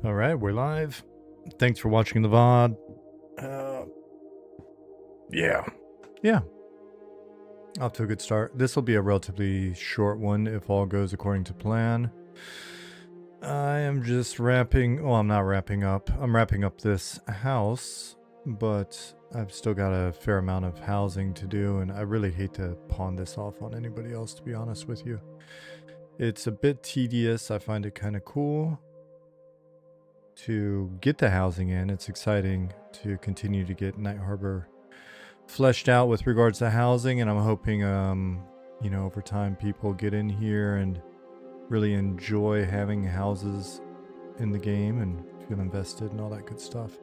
All right, we're live. Thanks for watching the VOD. Yeah. Off to a good start. This will be a relatively short one if all goes according to plan. I am just wrapping, well, I'm not wrapping up. I'm wrapping up this house, but I've still got a fair amount of housing to do, and I really hate to pawn this off on anybody else, to be honest with you. It's a bit tedious. I find it kind of cool to get the housing in. It's exciting to continue to get Night Harbor fleshed out with regards to housing, and I'm hoping you know, over time people get in here and really enjoy having houses in the game and feel invested and all that good stuff.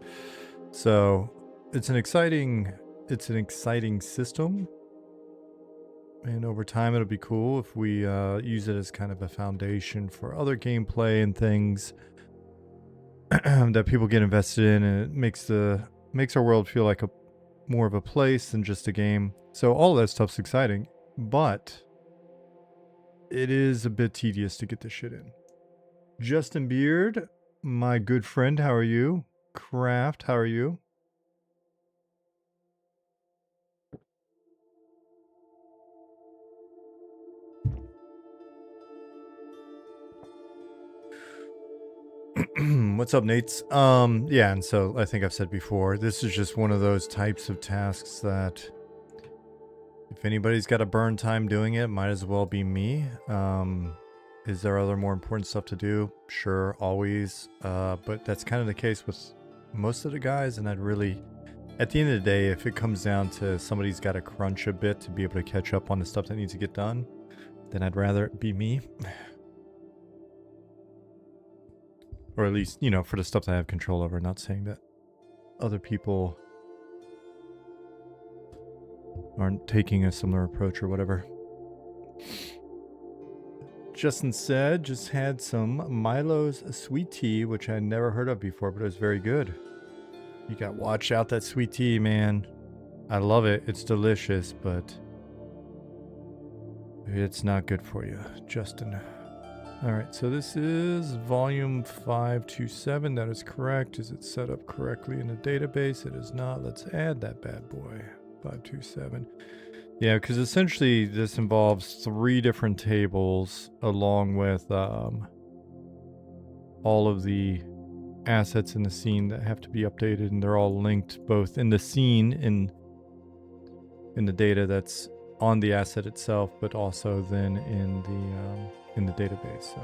So it's an exciting system, and over time it'll be cool if we use it as kind of a foundation for other gameplay and things that people get invested in, and it makes our world feel like a more of a place than just a game. So all of that stuff's exciting, but it is a bit tedious to get this shit in. Justin Beard, my good friend, how are you? Craft, how are you? What's up, Nates? Yeah, and so I think I've said before, this is just one of those types of tasks that if anybody's got to burn time doing it, might as well be me. Is there other more important stuff to do? Sure, always. But that's kind of the case with most of the guys, and I'd really, at the end of the day, if it comes down to somebody's got to crunch a bit to be able to catch up on the stuff that needs to get done, then I'd rather it be me. Or at least, you know, for the stuff that I have control over. Not saying that other people aren't taking a similar approach or whatever. Justin said, just had some Milo's sweet tea, which I never heard of before, but it was very good. You got to watch out that sweet tea, man. I love it. It's delicious, but it's not good for you, Justin. All right, so this is volume 527. That is correct. Is it set up correctly in the database? It is not. Let's add that bad boy, 527. Yeah, because essentially this involves 3 different tables along with all of the assets in the scene that have to be updated, and they're all linked both in the scene in the data that's on the asset itself, but also then in the database. So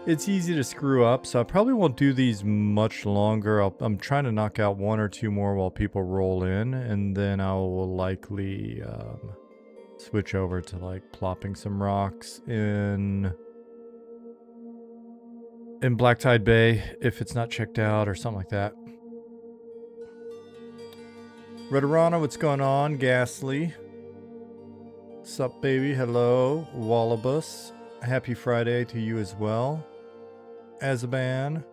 it's easy to screw up, so I probably won't do these much longer. I'm trying to knock out 1 or 2 more while people roll in, and then I will likely switch over to like plopping some rocks in Black Tide Bay if it's not checked out or something like that. Redorana, what's going on? Ghastly, sup baby? Hello. Wallabus, happy Friday to you as well. Azaban,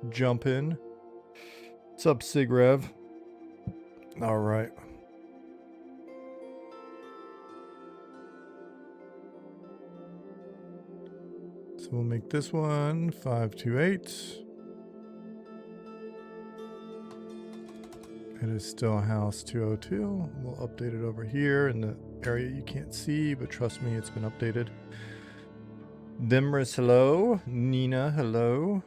Jumpin'. What's up, Sigrev? All right. So we'll make this one 528. It is still house 202. We'll update it over here in the area you can't see, but trust me, it's been updated. Demris, hello. Nina, hello.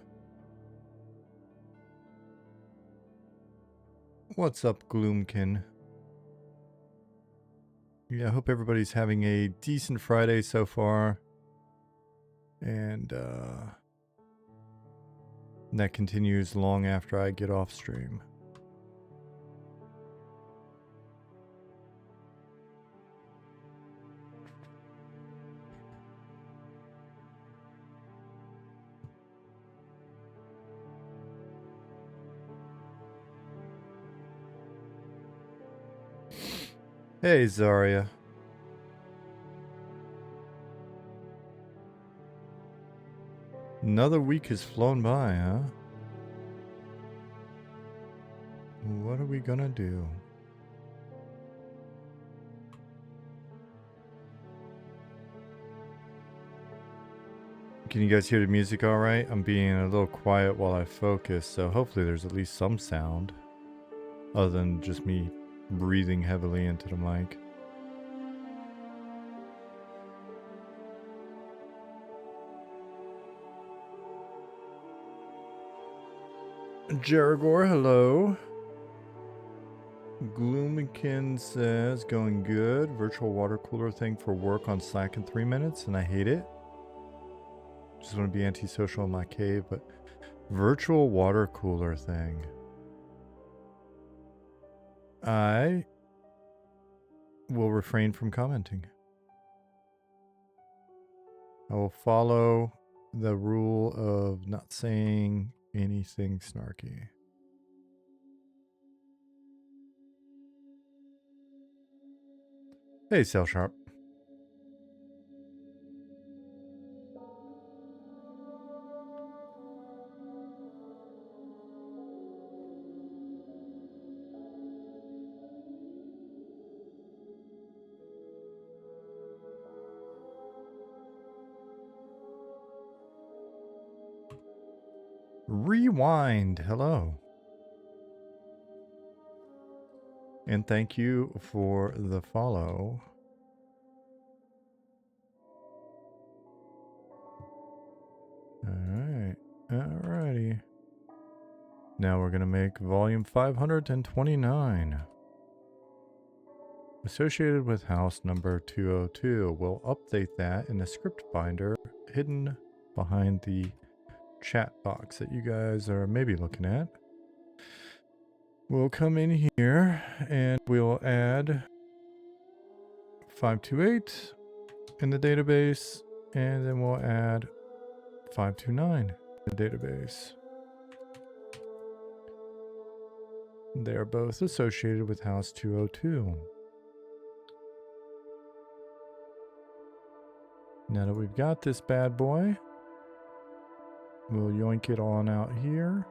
What's up, Gloomkin? Yeah, I hope everybody's having a decent Friday so far. And that continues long after I get off stream. Hey, Zarya. Another week has flown by, huh? What are we gonna do? Can you guys hear the music all right? I'm being a little quiet while I focus, so hopefully there's at least some sound other than just me breathing heavily into the mic. Jerigor, hello. Gloomikin says, going good. Virtual water cooler thing for work on Slack in 3 minutes, and I hate it. Just want to be antisocial in my cave, but virtual water cooler thing. I will refrain from commenting. I will follow the rule of not saying anything snarky. Hey, Cell Sharp. Rewind, hello. And thank you for the follow. Alright, alrighty. Now we're going to make volume 529. Associated with house number 202. We'll update that in the script binder hidden behind the chat box that you guys are maybe looking at. We'll come in here and we'll add 528 in the database, and then we'll add 529 in the database. They're both associated with house 202. Now that we've got this bad boy, we'll yoink it on out here.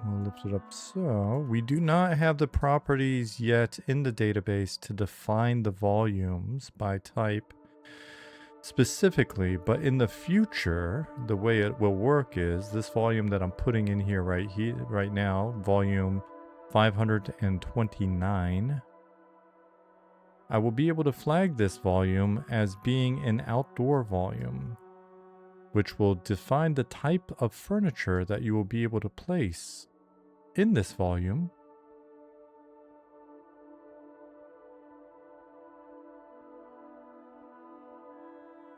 We'll lift it up so. We do not have the properties yet in the database to define the volumes by type specifically, but in the future, the way it will work is this volume that I'm putting in here right now, volume 529. I will be able to flag this volume as being an outdoor volume, which will define the type of furniture that you will be able to place in this volume.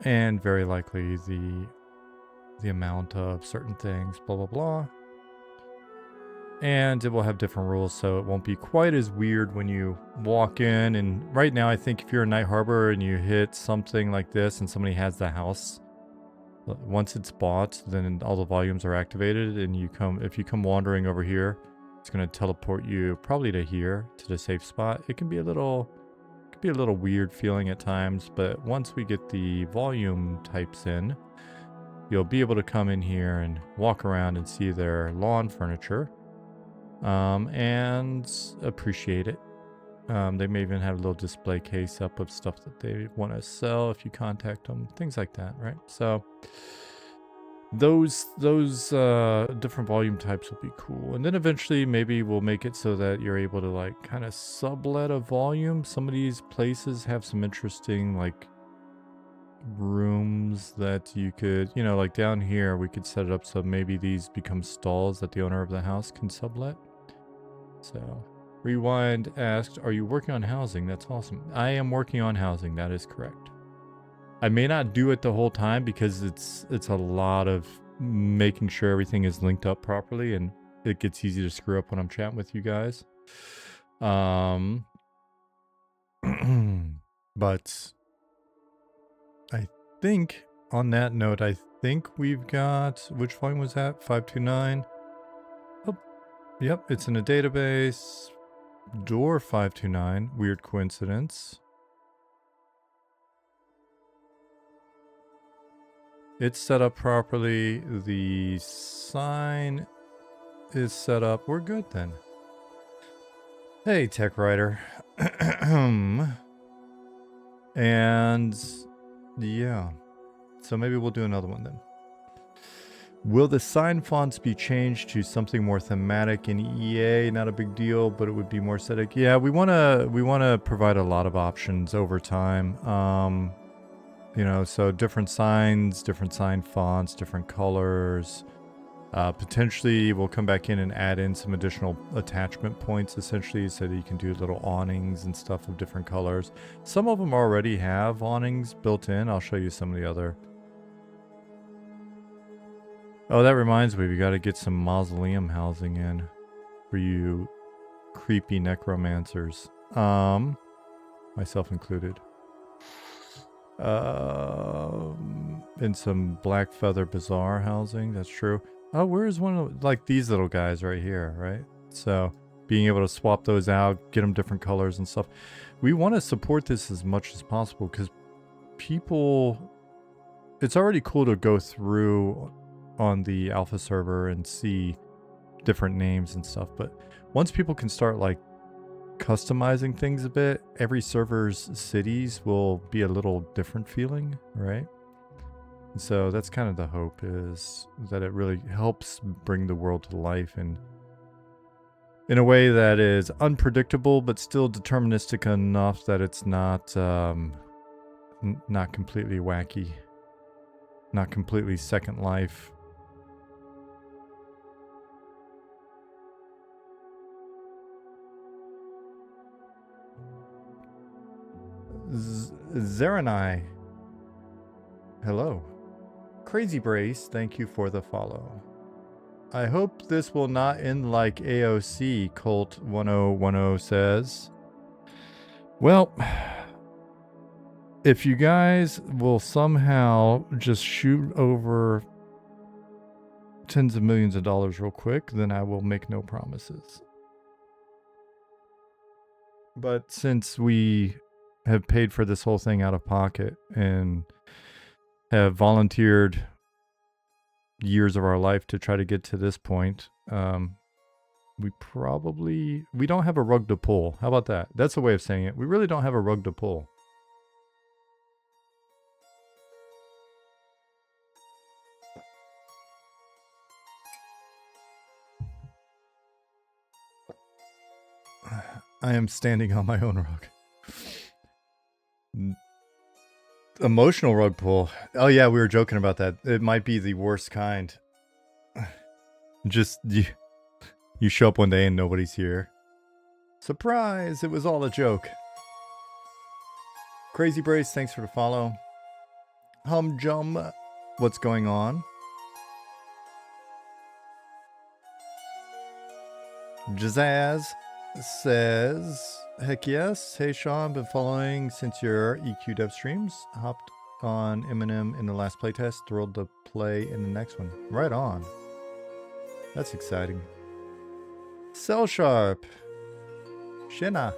And very likely the amount of certain things, blah, blah, blah. And it will have different rules, so it won't be quite as weird when you walk in. And right now, I think if you're in Night Harbor and you hit something like this and somebody has the house, once it's bought, then all the volumes are activated, and if you come wandering over here, it's going to teleport you probably to here, to the safe spot. It can be a little weird feeling at times, but once we get the volume types in, you'll be able to come in here and walk around and see their lawn furniture. And appreciate it. They may even have a little display case up of stuff that they want to sell if you contact them, things like that, right? So those different volume types will be cool. And then eventually maybe we'll make it so that you're able to like kind of sublet a volume. Some of these places have some interesting like rooms that you could, like down here, we could set it up so maybe these become stalls that the owner of the house can sublet. So, Rewind asked, are you working on housing? That's awesome. I am working on housing. That is correct. I may not do it the whole time because it's a lot of making sure everything is linked up properly, and it gets easy to screw up when I'm chatting with you guys. But I think on that note, I think we've got, which volume was that? 529. Oh, yep, it's in a database. Door 529. Weird coincidence. It's set up properly. The sign is set up. We're good then. Hey, Tech Writer. And yeah, so maybe we'll do another one then. Will the sign fonts be changed to something more thematic in EA? Not a big deal, but it would be more aesthetic. Yeah, we wanna provide a lot of options over time. You know, so different signs, different sign fonts, different colors. Potentially, we'll come back in and add in some additional attachment points, essentially, so that you can do little awnings and stuff of different colors. Some of them already have awnings built in. I'll show you some of the other. Oh, that reminds me, we got to get some mausoleum housing in for you creepy necromancers. Myself included. And some Black Feather Bazaar housing, that's true. Oh, where's one of, like, these little guys right here, right? So, being able to swap those out, get them different colors and stuff. We want to support this as much as possible because people... It's already cool to go through on the alpha server and see different names and stuff, but once people can start, like, customizing things a bit, every server's cities will be a little different feeling, right? So that's kind of the hope, is that it really helps bring the world to life and in a way that is unpredictable but still deterministic enough that it's not not completely wacky, not completely Second Life. Zeranai, hello. Crazy Brace, thank you for the follow. I hope this will not end like AOC, Colt 1010 says. Well, if you guys will somehow just shoot over tens of millions of dollars real quick, then I will make no promises. But since we have paid for this whole thing out of pocket and have volunteered years of our life to try to get to this point, we don't have a rug to pull. How about that? That's a way of saying it. We really don't have a rug to pull. I am standing on my own rug. Emotional rug pull. Oh yeah, we were joking about that. It might be the worst kind. Just you show up one day and nobody's here. Surprise! It was all a joke. Crazy Brace, thanks for the follow. Hum Jum, what's going on? Jazaz says, heck yes. Hey Sean, been following since your EQ dev streams. Hopped on Eminem in the last playtest. Thrilled to play in the next one. Right on. That's exciting. Cell Sharp. Shina.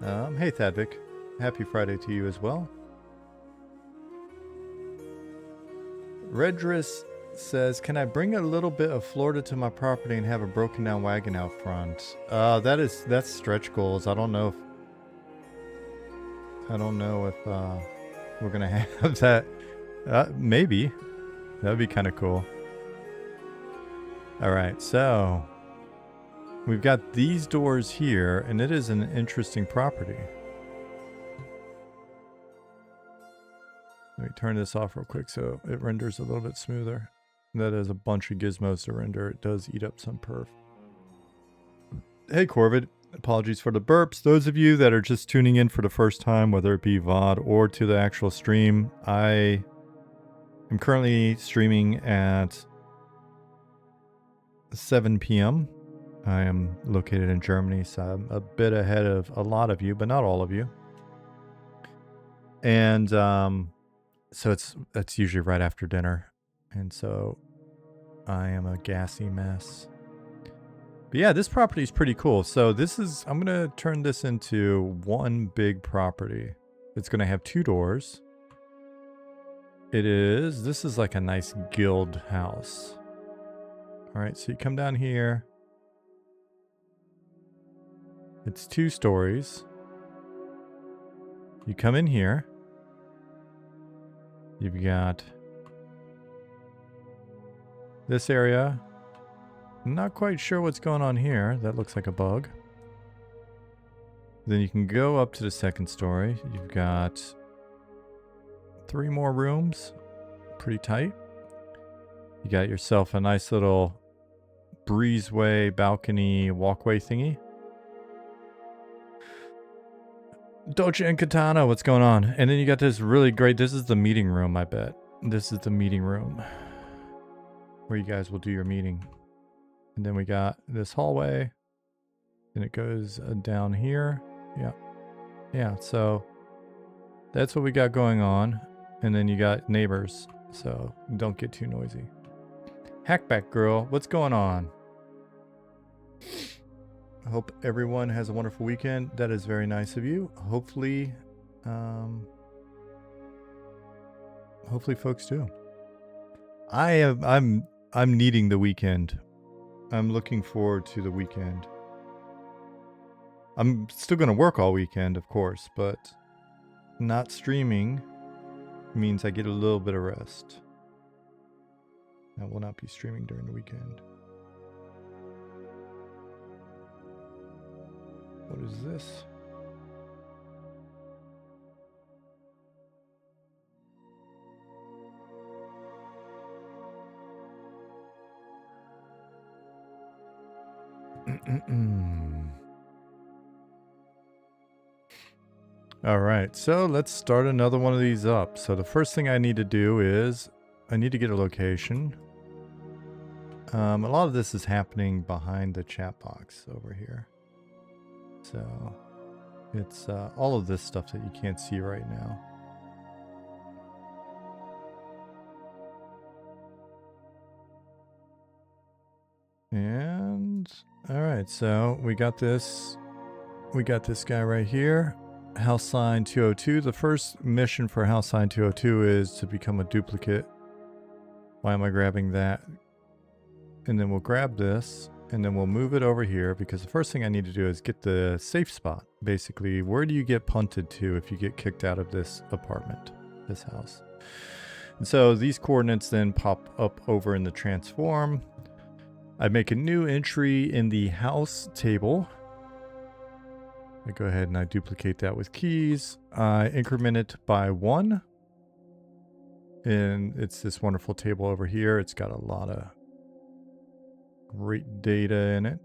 Hey Thadvik. Happy Friday to you as well. Redris says, can I bring a little bit of Florida to my property and have a broken down wagon out front? That's stretch goals. I don't know if we're gonna have that. Maybe. That'd be kind of cool. Alright, so we've got these doors here, and it is an interesting property. Let me turn this off real quick so it renders a little bit smoother. That is a bunch of gizmos to render. It does eat up some perf. Hey Corvid, apologies for the burps. Those of you that are just tuning in for the first time, whether it be VOD or to the actual stream, I am currently streaming at 7 p.m. I am located in Germany, so I'm a bit ahead of a lot of you, but not all of you. And so it's usually right after dinner. And so I am a gassy mess. But yeah, this property is pretty cool. So I'm going to turn this into one big property. It's going to have 2 doors. This is like a nice guild house. All right, so you come down here. It's 2 stories. You come in here. You've got this area. Not quite sure what's going on here. That looks like a bug. Then you can go up to the second story. You've got 3 more rooms. Pretty tight. You got yourself a nice little breezeway, balcony, walkway thingy. Dolce and Katana, what's going on? And then you got this really great, this is the meeting room, I bet. This is the meeting room where you guys will do your meeting. And then we got this hallway. And it goes down here. Yeah. Yeah, so that's what we got going on. And then you got neighbors, so don't get too noisy. Hackback girl, what's going on? I hope everyone has a wonderful weekend. That is very nice of you. Hopefully, hopefully folks do. I'm needing the weekend. I'm looking forward to the weekend. I'm still going to work all weekend, of course, but not streaming means I get a little bit of rest. I will not be streaming during the weekend. What is this? All right, so let's start another one of these up. So the first thing I need to do is I need to get a location. A lot of this is happening behind the chat box over here. So it's all of this stuff that you can't see right now. And all right, so we got this guy right here. House sign 202. The first mission for house sign 202 is to become a duplicate. Why am I grabbing that? And then we'll grab this and then we'll move it over here because the first thing I need to do is get the safe spot. Basically, where do you get punted to if you get kicked out of this apartment, this house? And so these coordinates then pop up over in the transform. I make a new entry in the house table. I go ahead and I duplicate that with keys. I increment it by 1. And it's this wonderful table over here. It's got a lot of great data in it.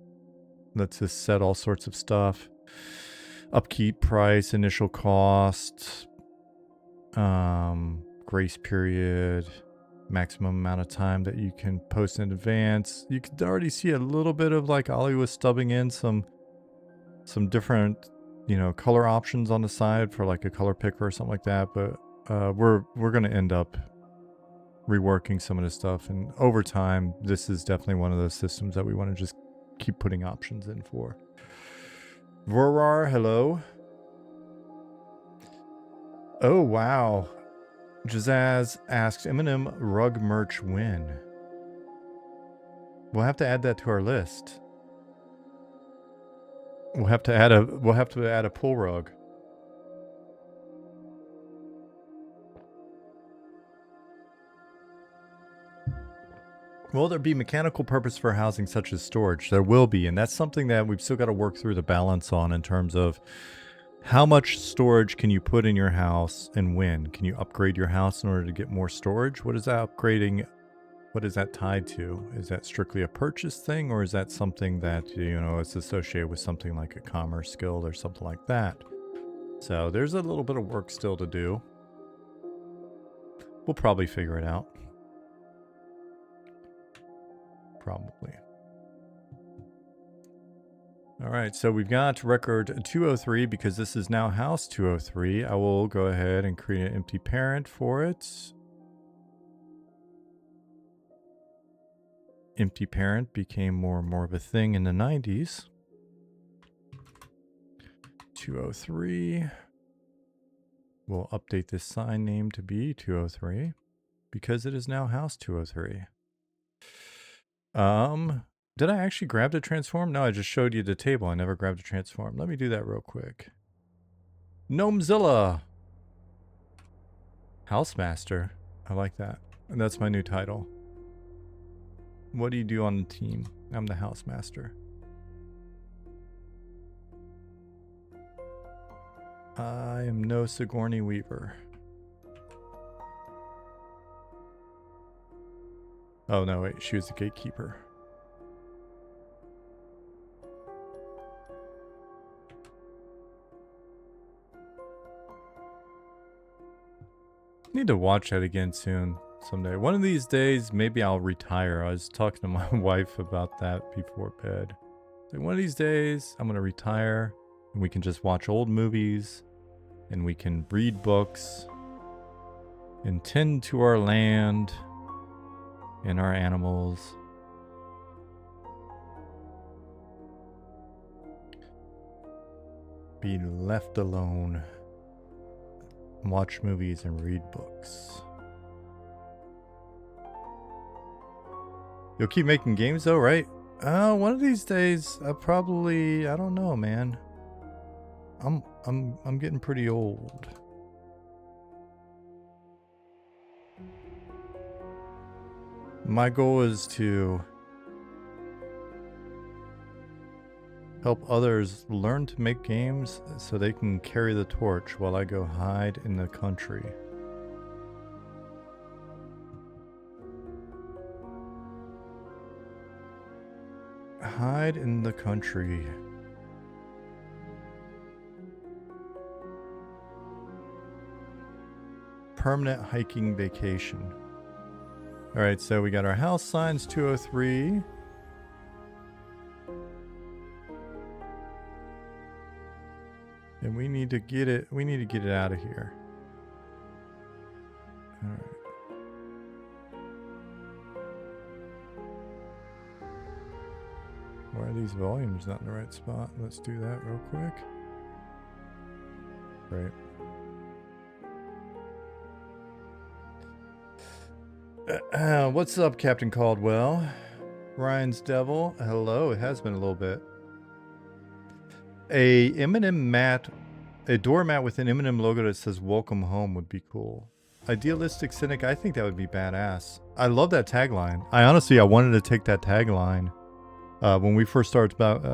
Lets us set all sorts of stuff. Upkeep, price, initial cost, grace period, maximum amount of time that you can post in advance. You can already see a little bit of like Ollie was stubbing in some different, color options on the side for like a color picker or something like that. But we're going to end up reworking some of this stuff. And over time, this is definitely one of those systems that we want to just keep putting options in for. Vorar, hello. Oh, wow. Jazaz asks, M&M rug merch when? We'll have to add that to our list. We'll have to add a pull rug. Will there be mechanical purpose for housing such as storage? There will be, and that's something that we've still got to work through the balance on in terms of how much storage can you put in your house and when? Can you upgrade your house in order to get more storage? What is that upgrading? What is that tied to? Is that strictly a purchase thing, or is that something that, is associated with something like a commerce skill or something like that? So there's a little bit of work still to do. We'll probably figure it out. Probably. All right, so we've got record 203 because this is now house 203. I will go ahead and create an empty parent for it. Empty parent became more and more of a thing in the 90s. 203. We'll update this sign name to be 203 because it is now house 203. Did I actually grab the transform? No, I just showed you the table. I never grabbed the transform. Let me do that real quick. Gnomezilla. Housemaster. I like that. And that's my new title. What do you do on the team? I'm the housemaster. I am no Sigourney Weaver. Oh no, wait, she was the gatekeeper. Need to watch that again soon, someday. One of these days, maybe I'll retire. I was talking to my wife about that before bed. Like one of these days, I'm gonna retire, and we can just watch old movies, and we can read books, and tend to our land and our animals. Be left alone. Watch movies and read books. You'll keep making games though, right? One of these days, I don't know, man. I'm getting pretty old. My goal is to help others learn to make games so they can carry the torch while I go hide in the country. Hide in the country. Permanent hiking vacation. Alright, so we got our house signs 203. And we need to get it out of here. Alright. Why are these volumes not in the right spot? Let's do that real quick. Right. What's up, Captain Caldwell? Ryan's Devil. Hello, it has been a little bit. A doormat with an M&M logo that says "Welcome Home" would be cool. Idealistic Cynic, I think that would be badass. I love that tagline. I wanted to take that tagline when we first started about.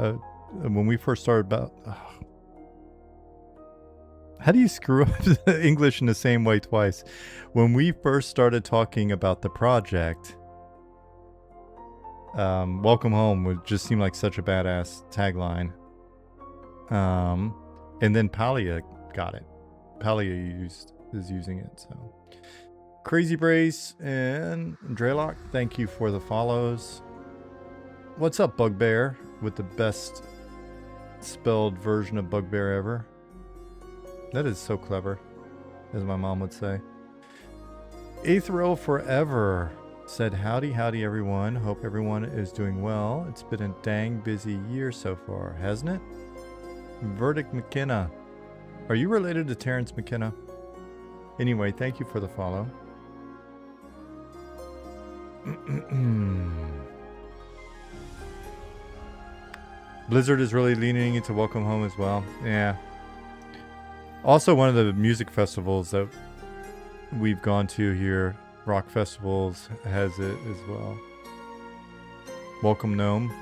How do you screw up the English in the same way twice? When we first started talking about the project, "Welcome Home" would just seem like such a badass tagline. And then Palia got it. Palia is using it, so. Crazy Brace and Draylock, thank you for the follows. What's up, Bugbear? With the best spelled version of Bugbear ever. That is so clever, as my mom would say. Aetherill Forever said, howdy everyone. Hope everyone is doing well. It's been a dang busy year so far, hasn't it? Verdict McKenna. Are you related to Terrence McKenna? Anyway, thank you for the follow. Blizzard is really leaning into Welcome Home as well. Yeah. Also, one of the music festivals that we've gone to here, Rock Festivals, has it as well. Welcome Gnome.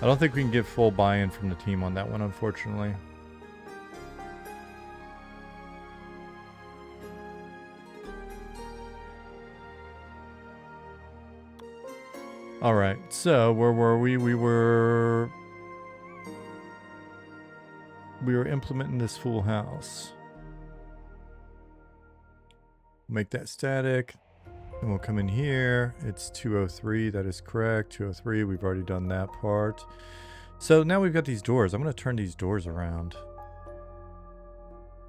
I don't think we can get full buy-in from the team on that one, unfortunately. Alright, so where were we? We were implementing this full house. Make that static. And we'll come in here. It's 203. That is correct. 203. We've already done that part. So now we've got these doors. I'm going to turn these doors around.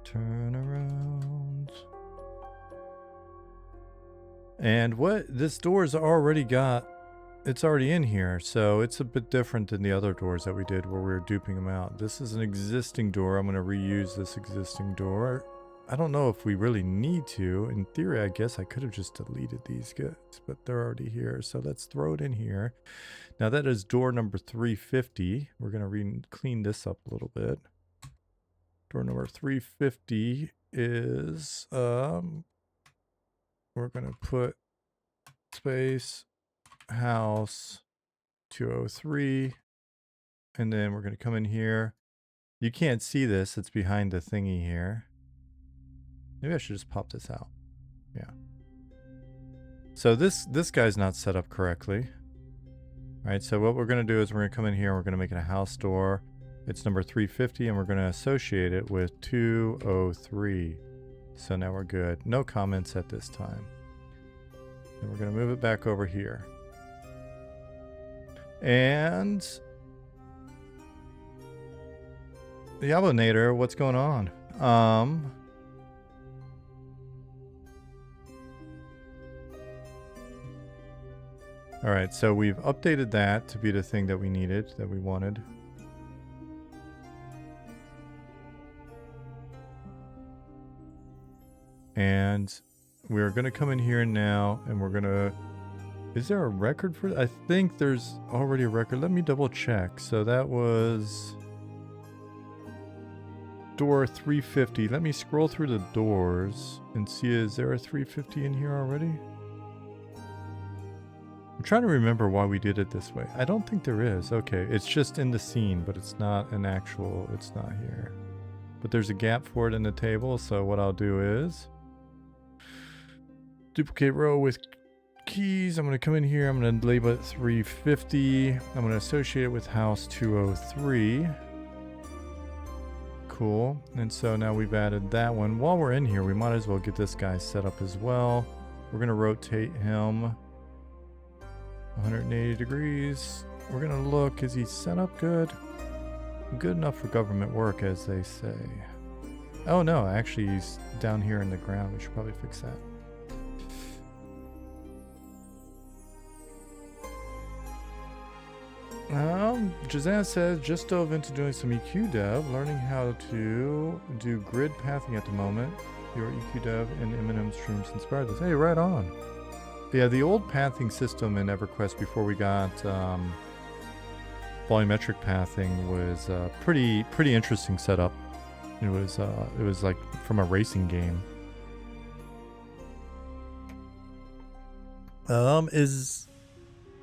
Turn around. And what? This door's already got... It's already in here. So it's a bit different than the other doors that we did where we were duping them out. This is an existing door. I'm going to reuse this existing door. I don't know if we really need to. In theory, I guess I could have just deleted these guys, but they're already here. So let's throw it in here. Now that is door number 350. We're going to clean this up a little bit. Door number 350 is we're going to put space house 203. And then we're going to come in here. You can't see this. It's behind the thingy here. Maybe I should just pop this out. Yeah. So this guy's not set up correctly. All right, so what we're going to do is we're going to come in here and we're going to make it a house door. It's number 350 and we're going to associate it with 203. So now we're good. No comments at this time. And we're going to move it back over here. And the Abonator, what's going on? All right, so we've updated that to be the thing that we needed, that we wanted. And we're going to come in here now and we're going to... Is there a record for... I think there's already a record. Let me double check. So that was... door 350. Let me scroll through the doors and see, is there a 350 in here already? I'm trying to remember why we did it this way. I don't think there is. Okay, it's just in the scene, but it's not an actual... It's not here. But there's a gap for it in the table, so what I'll do is... duplicate row with keys. I'm going to come in here. I'm going to label it 350. I'm going to associate it with house 203. Cool. And so now we've added that one. While we're in here, we might as well get this guy set up as well. We're going to rotate him 180 degrees. We're going to look, is he set up good? Good enough for government work, as they say. Oh no, actually he's down here in the ground. We should probably fix that. Jazan says, just dove into doing some EQ dev, learning how to do grid pathing at the moment. Your EQ dev and M&M streams inspired this. Hey, right on. Yeah, the old pathing system in EverQuest before we got volumetric pathing was pretty interesting setup. It was like from a racing game.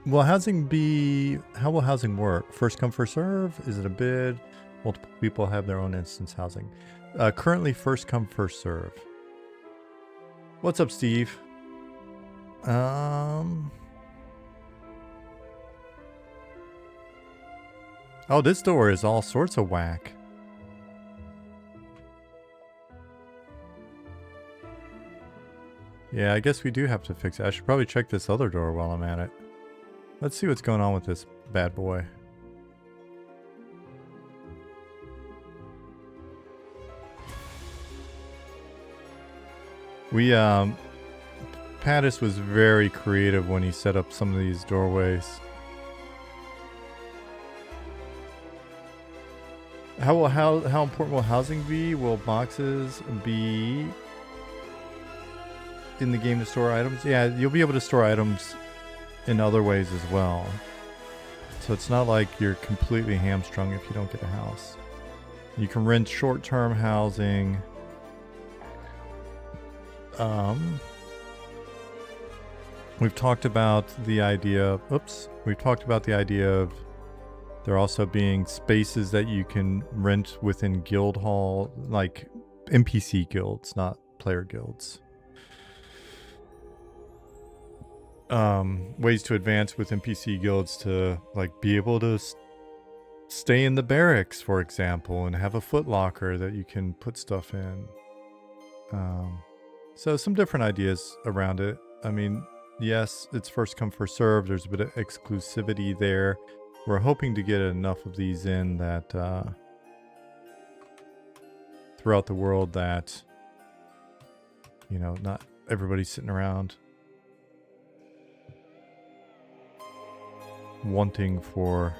Will housing be... How will housing work? First come, first serve? Is it a bid? Multiple people have their own instance housing. Currently first come, first serve. What's up, Steve? Oh, this door is all sorts of whack. Yeah, I guess we do have to fix it. I should probably check this other door while I'm at it. Let's see what's going on with this bad boy. Pattis was very creative when he set up some of these doorways. How important will housing be? Will boxes be in the game to store items? Yeah, you'll be able to store items in other ways as well. So it's not like you're completely hamstrung if you don't get a house. You can rent short-term housing. We've talked about the idea of, we've talked about the idea of there also being spaces that you can rent within guild hall, like NPC guilds, not player guilds. Ways to advance with NPC guilds to like be able to stay in the barracks, for example, and have a foot locker that you can put stuff in. So some different ideas around it. I mean, yes, it's first come, first serve. There's a bit of exclusivity there. We're hoping to get enough of these in that throughout the world that, you know, not everybody's sitting around wanting for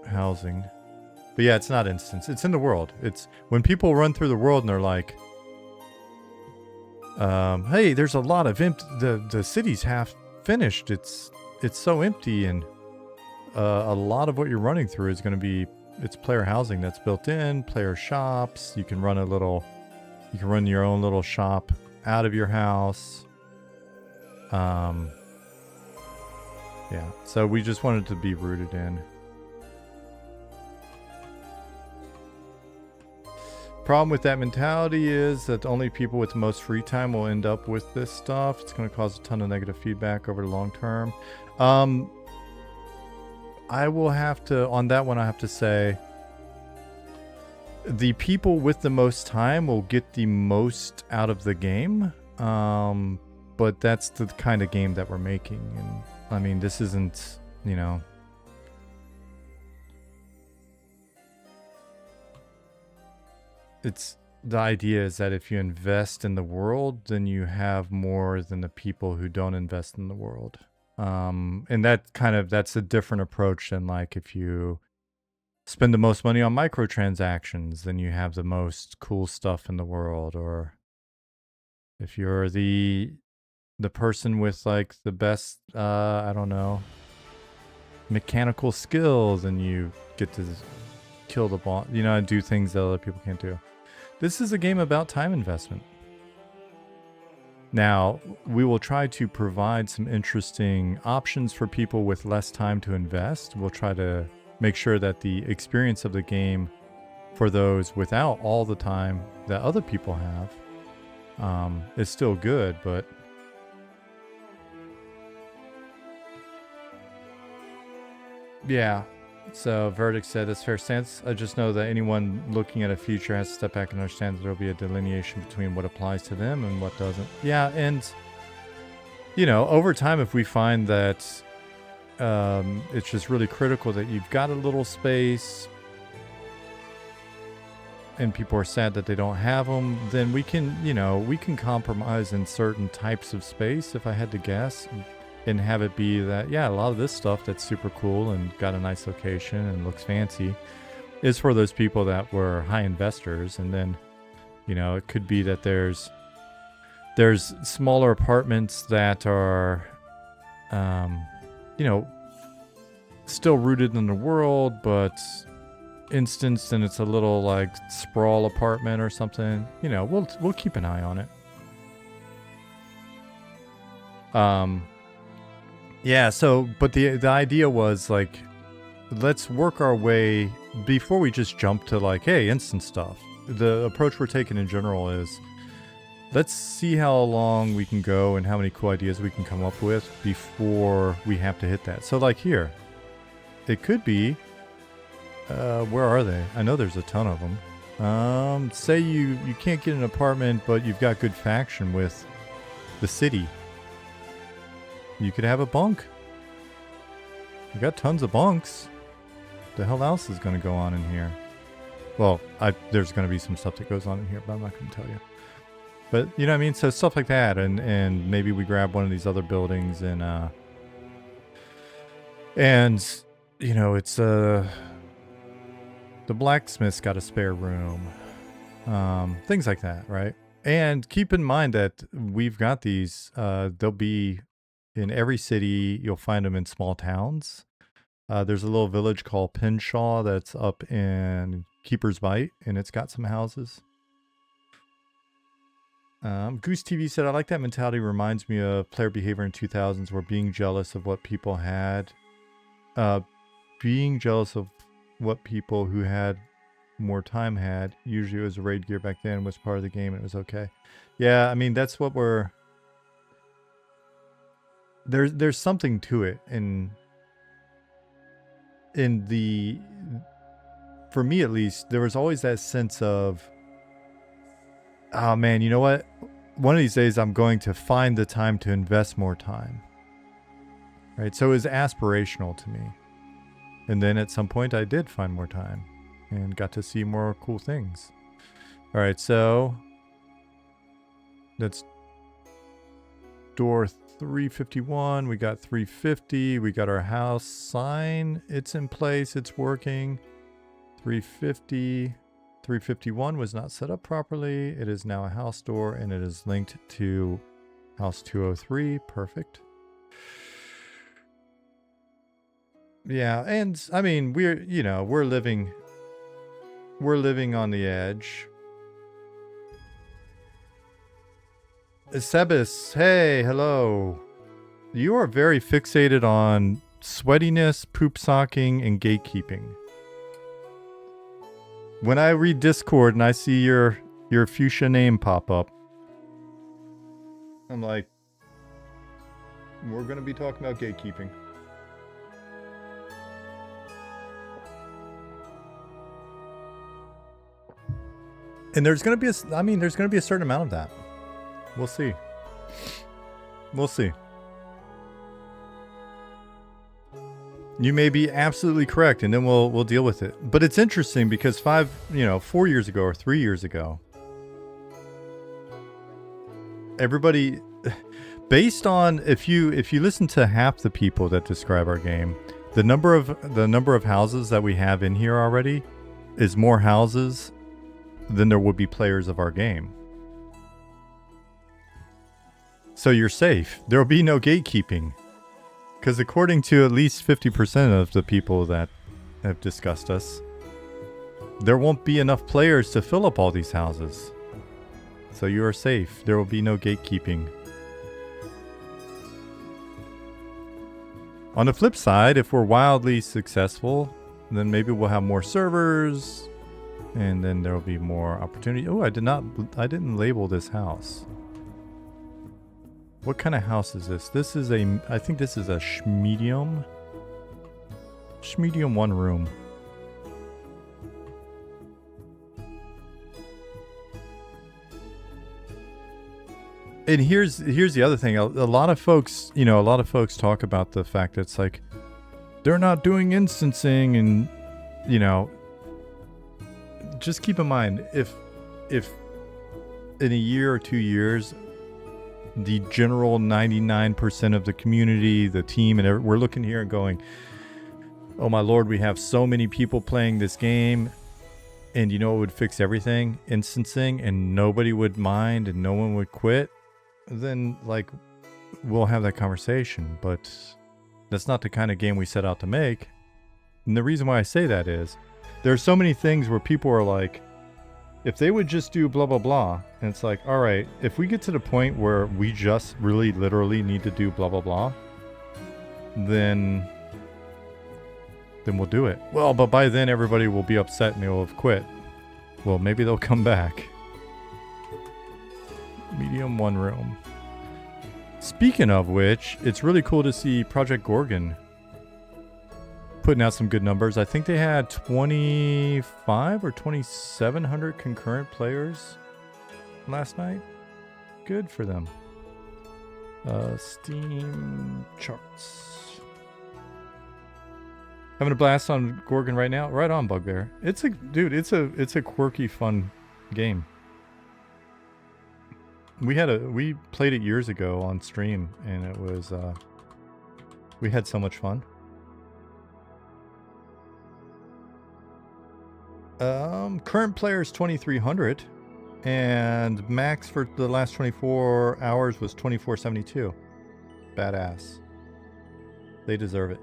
housing. But yeah, it's not instance. It's in the world. It's when people run through the world and they're like, hey, there's a lot of the city's half finished. It's so empty, and a lot of what you're running through is going to be, it's player housing that's built in, player shops. You can run your own little shop out of your house. Yeah, so we just wanted to be rooted in. Problem with that mentality is that only people with the most free time will end up with this stuff. It's going to cause a ton of negative feedback over the long term. I will have to, on that one, I have to say, the people with the most time will get the most out of the game. But that's the kind of game that we're making. And I mean, this isn't, you know, it's the idea is that if you invest in the world, then you have more than the people who don't invest in the world. And that's a different approach than like if you spend the most money on microtransactions, then you have the most cool stuff in the world. Or if you're the person with like the best, I don't know, mechanical skills, and you get to kill the boss, you know, and do things that other people can't do. This is a game about time investment. Now, we will try to provide some interesting options for people with less time to invest. We'll try to make sure that the experience of the game for those without all the time that other people have is still good, but yeah. So Verdict said, "That's fair stance. I just know that anyone looking at a future has to step back and understand that there will be a delineation between what applies to them and what doesn't." Yeah, and you know, over time, if we find that it's just really critical that you've got a little space and people are sad that they don't have them, then we can, you know, we can compromise in certain types of space, if I had to guess. And have it be that, yeah, a lot of this stuff that's super cool and got a nice location and looks fancy is for those people that were high investors. And then, you know, it could be that there's smaller apartments that are, you know, still rooted in the world, but instanced, and it's a little like sprawl apartment or something. You know, we'll keep an eye on it. Yeah, so, but the idea was, like, let's work our way, before we just jump to, like, hey, instant stuff. The approach we're taking in general is, let's see how long we can go and how many cool ideas we can come up with before we have to hit that. So, like, here, it could be, where are they? I know there's a ton of them. Say you can't get an apartment, but you've got good faction with the city. You could have a bunk. You got tons of bunks. The hell else is going to go on in here? Well, there's going to be some stuff that goes on in here, but I'm not going to tell you. But, you know what I mean? So stuff like that, and maybe we grab one of these other buildings, and you know, it's the blacksmith's got a spare room. Things like that, right? And keep in mind that we've got these, they'll be in every city. You'll find them in small towns. There's a little village called Pinshaw that's up in Keeper's Bite, and it's got some houses. Goose TV said, "I like that mentality. Reminds me of player behavior in 2000s, where being jealous of what people had, being jealous of what people who had more time had. Usually it was raid gear back then, was part of the game, and it was okay." Yeah, I mean, that's what we're... There's something to it, in the... For me, at least, there was always that sense of, oh man, you know what? One of these days I'm going to find the time to invest more time. Right? So it was aspirational to me. And then at some point I did find more time and got to see more cool things. All right, so that's door 351. We got 350. We got our house sign. It's in place. It's working. 350. 351 was not set up properly. It is now a house door, and it is linked to house 203. Perfect. Yeah, and I mean, we're living on the edge. Sebis, hey, hello. You are very fixated on sweatiness, poop socking, and gatekeeping. When I read Discord and I see your fuchsia name pop up, I'm like, we're going to be talking about gatekeeping. And there's going to be there's going to be a certain amount of that. We'll see. We'll see. You may be absolutely correct, and then we'll deal with it. But it's interesting because 4 years ago or 3 years ago, everybody, based on if you listen to half the people that describe our game, the number of houses that we have in here already is more houses than there would be players of our game. So you're safe. There will be no gatekeeping. Because according to at least 50% of the people that have discussed us, there won't be enough players to fill up all these houses. So you are safe. There will be no gatekeeping. On the flip side, if we're wildly successful, then maybe we'll have more servers, and then there will be more opportunity. Oh, I didn't label this house. What kind of house is this? I think this is a schmedium. Schmedium 1 room. And here's the other thing. A lot of folks talk about the fact that it's like they're not doing instancing, and just keep in mind if in a year or 2 years the general 99% of the community, the team, and we're looking here and going, oh my lord, we have so many people playing this game, and it would fix everything, instancing, and nobody would mind and no one would quit, then we'll have that conversation. But that's not the kind of game we set out to make. And the reason why I say that is there are so many things where people are like, if they would just do blah, blah, blah, and it's like, all right, if we get to the point where we just really literally need to do blah, blah, blah, then we'll do it. Well, but by then everybody will be upset and they will have quit. Well, maybe they'll come back. Medium 1 room. Speaking of which, it's really cool to see Project Gorgon putting out some good numbers. I think they had 25 or 2,700 concurrent players last night. Good for them. Steam charts. Having a blast on Gorgon right now. Right on, Bugbear. It's a quirky, fun game. We played it years ago on stream, and it was we had so much fun. Current players 2,300, and max for the last 24 hours was 2,472. Badass. They deserve it.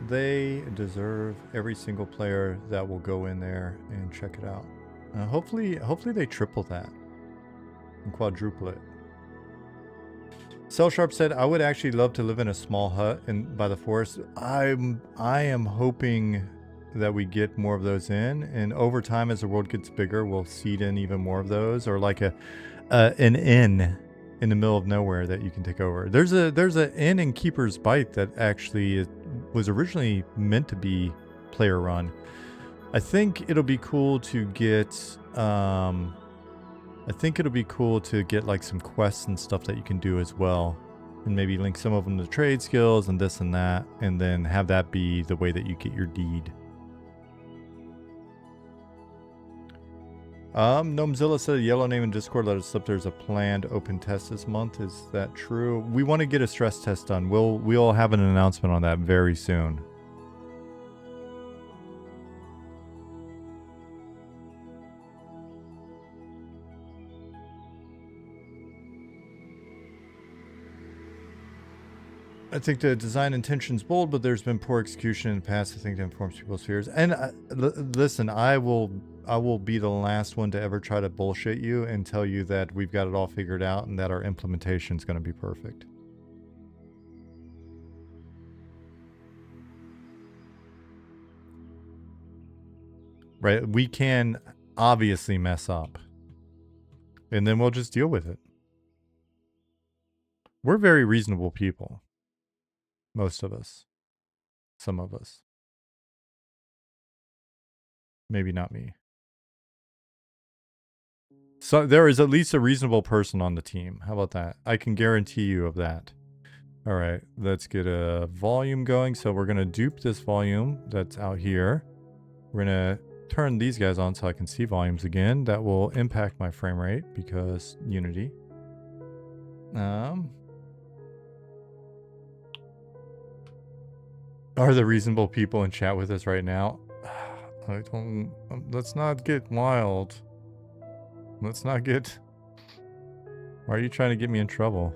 They deserve every single player that will go in there and check it out. Hopefully they triple that and quadruple it. Cell Sharp said, I would actually love to live in a small hut by the forest. I am hoping that we get more of those in, and over time as the world gets bigger, we'll seed in even more of those, or like an inn in the middle of nowhere that you can take over. There's an inn in Keeper's Bite that actually was originally meant to be player run. I think it'll be cool to get like some quests and stuff that you can do as well, and maybe link some of them to trade skills and this and that, and then have that be the way that you get your deed. Gnomezilla said Yellow Name in Discord let us slip there's a planned open test this month. Is that true? We want to get a stress test done. We'll have an announcement on that very soon. I think the design intention's bold, but there's been poor execution in the past. I think that informs people's fears. And listen, I will be the last one to ever try to bullshit you and tell you that we've got it all figured out and that our implementation is going to be perfect. Right? We can obviously mess up. And then we'll just deal with it. We're very reasonable people. Most of us. Some of us. Maybe not me. So there is at least a reasonable person on the team. How about that? I can guarantee you of that. All right, let's get a volume going. So we're going to dupe this volume that's out here. We're going to turn these guys on so I can see volumes again. That will impact my frame rate because Unity. Are the reasonable people in chat with us right now? I don't... let's not get wild. Let's not get... Why are you trying to get me in trouble?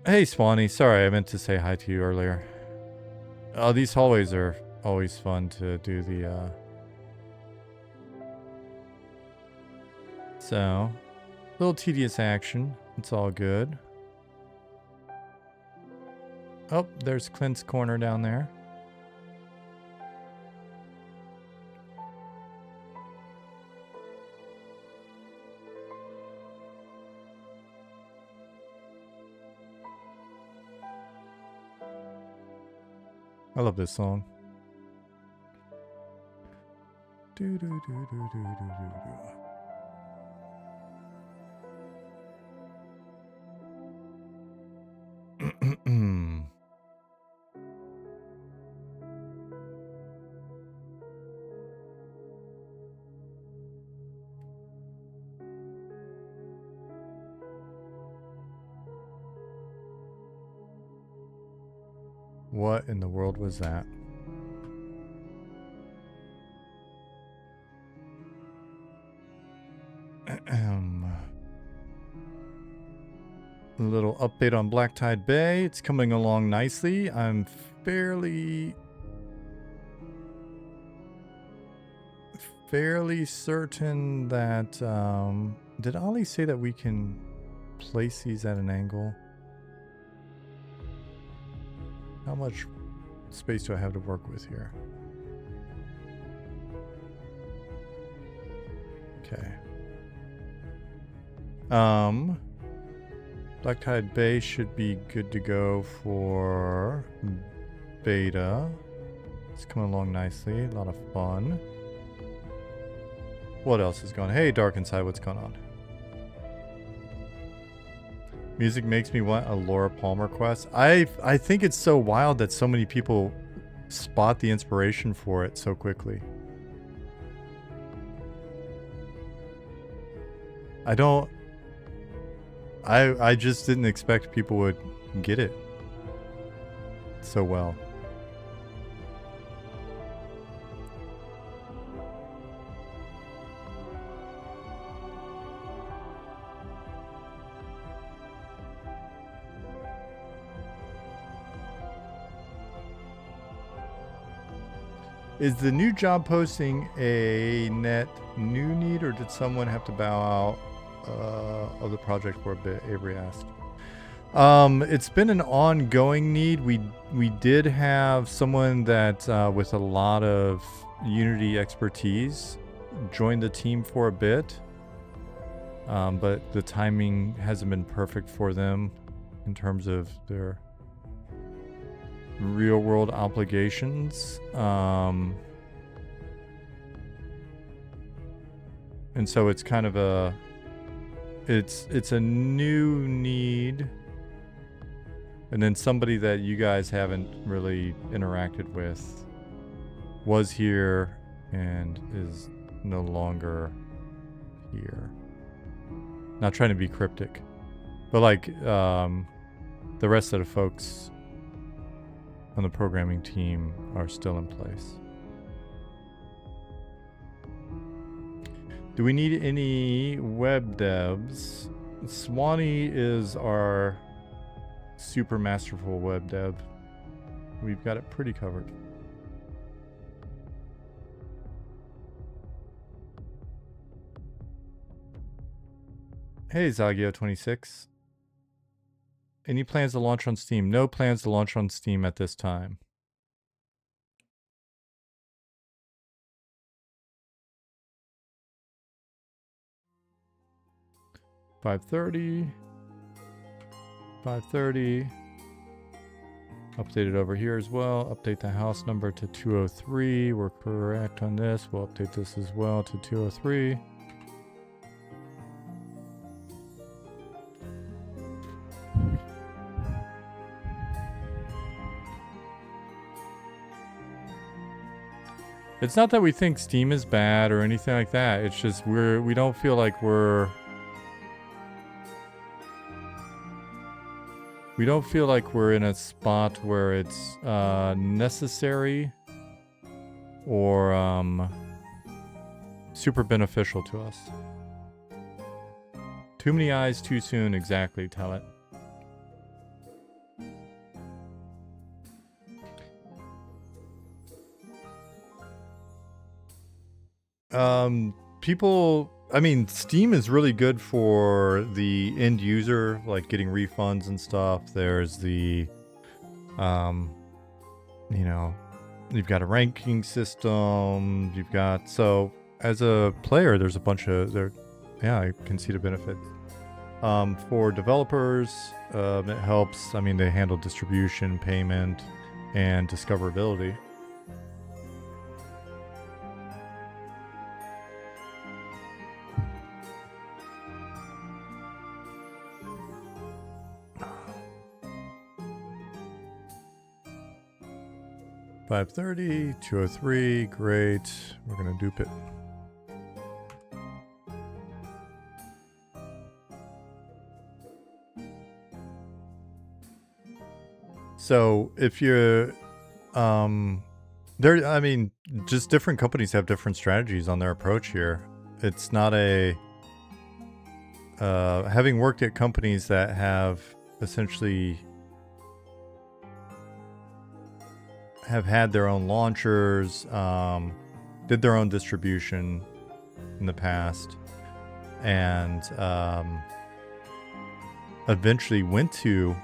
Hey, Swanee. Sorry, I meant to say hi to you earlier. Oh, these hallways are always fun to do the, So, little tedious action. It's all good. Oh, there's Clint's corner down there. I love this song. Do, do, do, do, do, do, do. What in the world was that? A little update on Black Tide Bay. It's coming along nicely. I'm fairly certain that... did Ollie say that we can place these at an angle? How much space do I have to work with here? Okay. Black Tide Bay should be good to go for beta. It's coming along nicely. A lot of fun. What else is going on? Hey, Dark Inside, what's going on? Music makes me want a Laura Palmer quest. I think it's so wild that so many people spot the inspiration for it so quickly. I just didn't expect people would get it so well. Is the new job posting a net new need, or did someone have to bow out of the project for a bit? Avery asked. It's been an ongoing need. We did have someone that with a lot of Unity expertise join the team for a bit, but the timing hasn't been perfect for them in terms of their real world obligations. And so it's kind of a it's a new need, and then somebody that you guys haven't really interacted with was here and is no longer here. Not trying to be cryptic, but like the rest of the folks on the programming team are still in place. Do we need any web devs? Swanee is our super masterful web dev. We've got it pretty covered. Hey, Zagio26. Any plans to launch on Steam? No plans to launch on Steam at this time. $530. $530. Update it over here as well. Update the house number to 203. We're correct on this. We'll update this as well to 203. It's not that we think Steam is bad or anything like that. It's just we don't feel like we're in a spot where it's necessary or super beneficial to us. Too many eyes too soon, exactly, tell it. People, I mean, Steam is really good for the end user, like getting refunds and stuff. There's the, you know, you've got a ranking system, you've got, so as a player, there's a bunch of, yeah, I can see the benefits. For developers, it helps, I mean, they handle distribution, payment, and discoverability. $530, 203, great. We're gonna dupe it. So if you're, there, I mean, just different companies have different strategies on their approach here. It's not a, having worked at companies that have essentially have had their own launchers, did their own distribution in the past, and eventually went to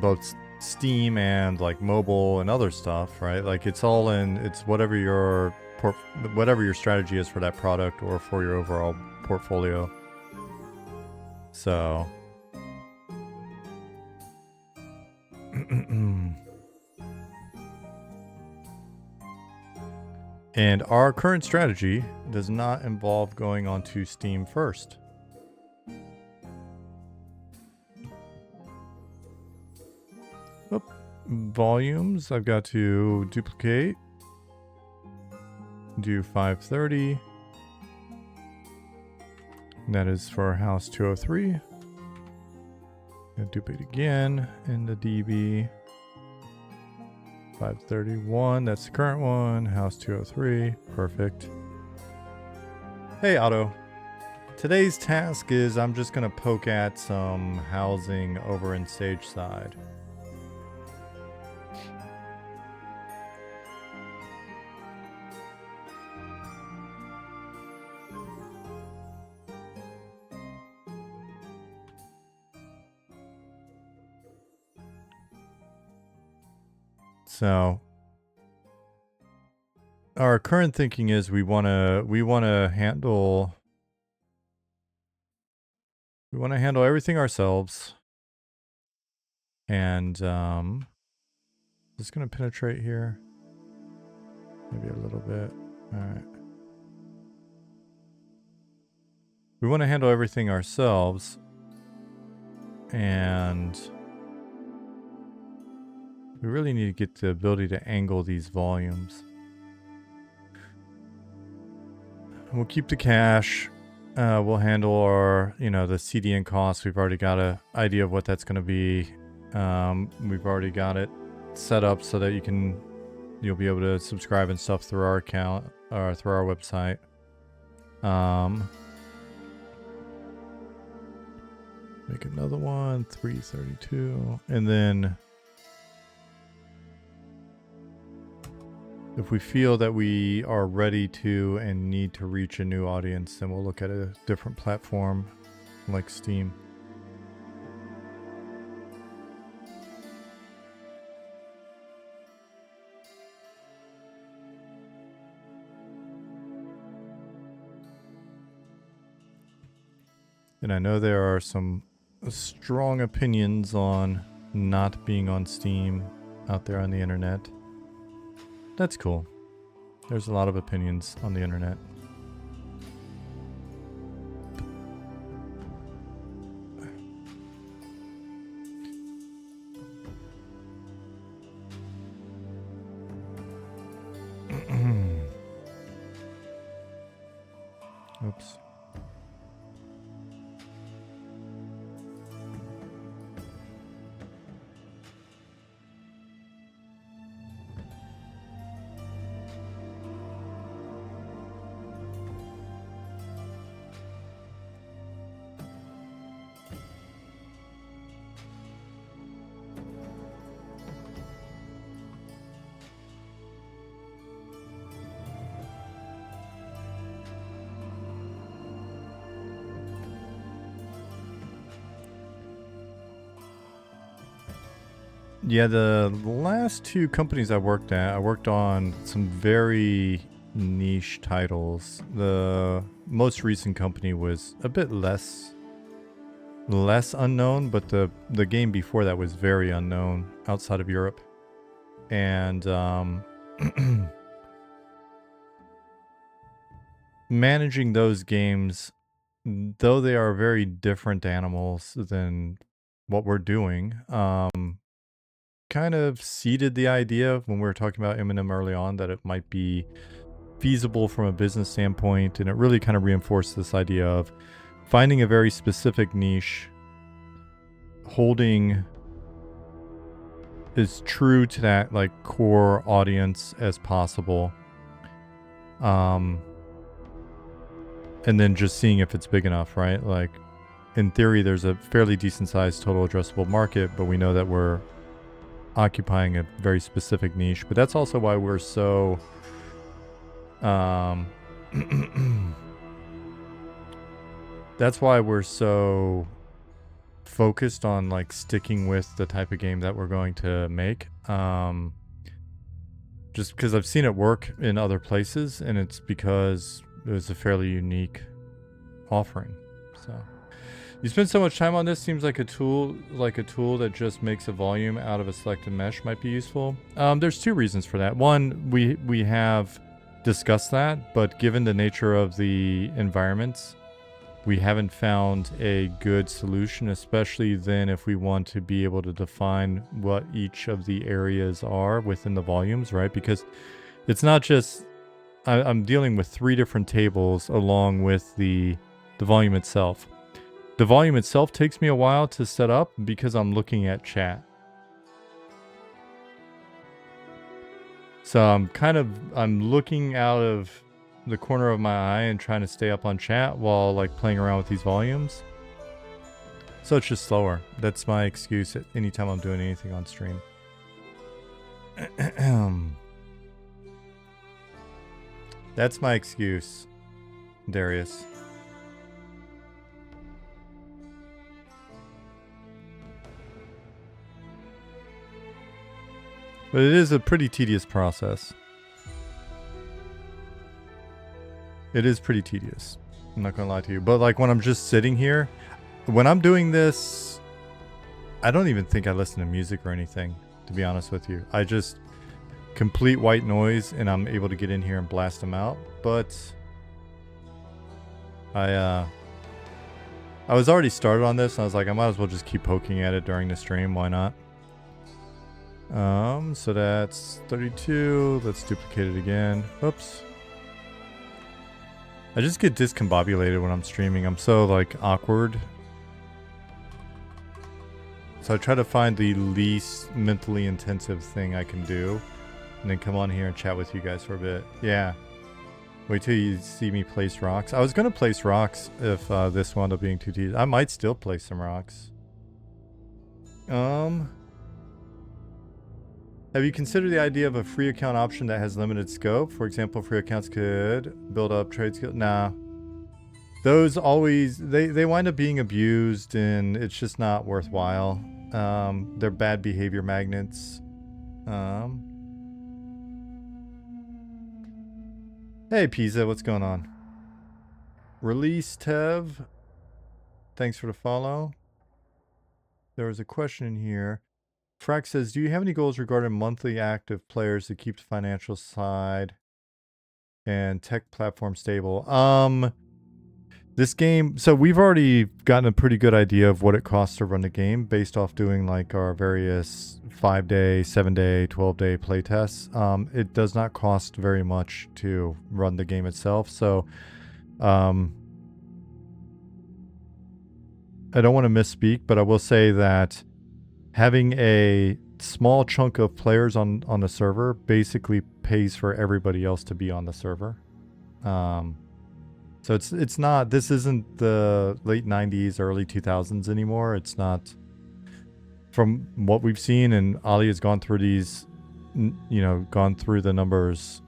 both Steam and like mobile and other stuff, right? Like it's all in, it's whatever your strategy is for that product or for your overall portfolio. So and our current strategy does not involve going onto Steam first. Oop. Volumes, I've got to duplicate. Do 530. And that is for house 203. Gonna duplicate again in the DB. 531, that's the current one. House 203, perfect. Hey Otto, today's task is I'm just gonna poke at some housing over in Sage Side. So our current thinking is we want to handle everything ourselves, and just gonna penetrate here maybe a little bit. All right, we want to handle everything ourselves, and we really need to get the ability to angle these volumes. We'll keep the cache. We'll handle our, the CDN costs. We've already got an idea of what that's going to be. We've already got it set up so that you'll be able to subscribe and stuff through our account or through our website. Make another one, 332, and then if we feel that we are ready to and need to reach a new audience, then we'll look at a different platform like Steam. And I know there are some strong opinions on not being on Steam out there on the internet. That's cool. There's a lot of opinions on the internet. Oops. Yeah, the last two companies I worked at, I worked on some very niche titles. The most recent company was a bit less unknown, but the game before that was very unknown outside of Europe. And managing those games, though they are very different animals than what we're doing, kind of seeded the idea when we were talking about M&M early on that it might be feasible from a business standpoint, and it really kind of reinforced this idea of finding a very specific niche, holding as true to that like core audience as possible, and then just seeing if it's big enough, right? Like in theory there's a fairly decent sized total addressable market, but we know that we're occupying a very specific niche. But that's also why we're so that's why we're so focused on like sticking with the type of game that we're going to make, just because I've seen it work in other places, and it's because it was a fairly unique offering. So you spend so much time on this, seems like a tool that just makes a volume out of a selected mesh might be useful. There's two reasons for that. One, we have discussed that, but given the nature of the environments, we haven't found a good solution, especially then if we want to be able to define what each of the areas are within the volumes, right? Because it's not just, I'm dealing with 3 different tables along with the volume itself. The volume itself takes me a while to set up because I'm looking at chat. So I'm looking out of the corner of my eye and trying to stay up on chat while like playing around with these volumes. So it's just slower. That's my excuse at any time I'm doing anything on stream. That's my excuse, Darius. But it is a pretty tedious process. It is pretty tedious. I'm not gonna lie to you. But like when I'm just sitting here, when I'm doing this, I don't even think I listen to music or anything, to be honest with you. I just complete white noise and I'm able to get in here and blast them out. But I was already started on this and I was like, I might as well just keep poking at it during the stream. Why not? So that's 32. Let's duplicate it again. Oops. I just get discombobulated when I'm streaming. I'm so like awkward. So I try to find the least mentally intensive thing I can do, and then come on here and chat with you guys for a bit. Yeah. Wait till you see me place rocks. I was going to place rocks if this wound up being too tedious. I might still place some rocks. Have you considered the idea of a free account option that has limited scope? For example, free accounts could build up trade skills. Nah. Those always, they wind up being abused, and it's just not worthwhile. They're bad behavior magnets. Hey Pisa, what's going on? Release Tev, thanks for the follow. There was a question in here. Frack says, do you have any goals regarding monthly active players to keep the financial side and tech platform stable? This game, so we've already gotten a pretty good idea of what it costs to run the game based off doing like our various 5-day, 7-day, 12-day play tests. It does not cost very much to run the game itself. So I don't want to misspeak, but I will say that having a small chunk of players on the server basically pays for everybody else to be on the server. So it's not, this isn't the late 90s, early 2000s anymore. It's not, from what we've seen, and Ali has gone through these, gone through the numbers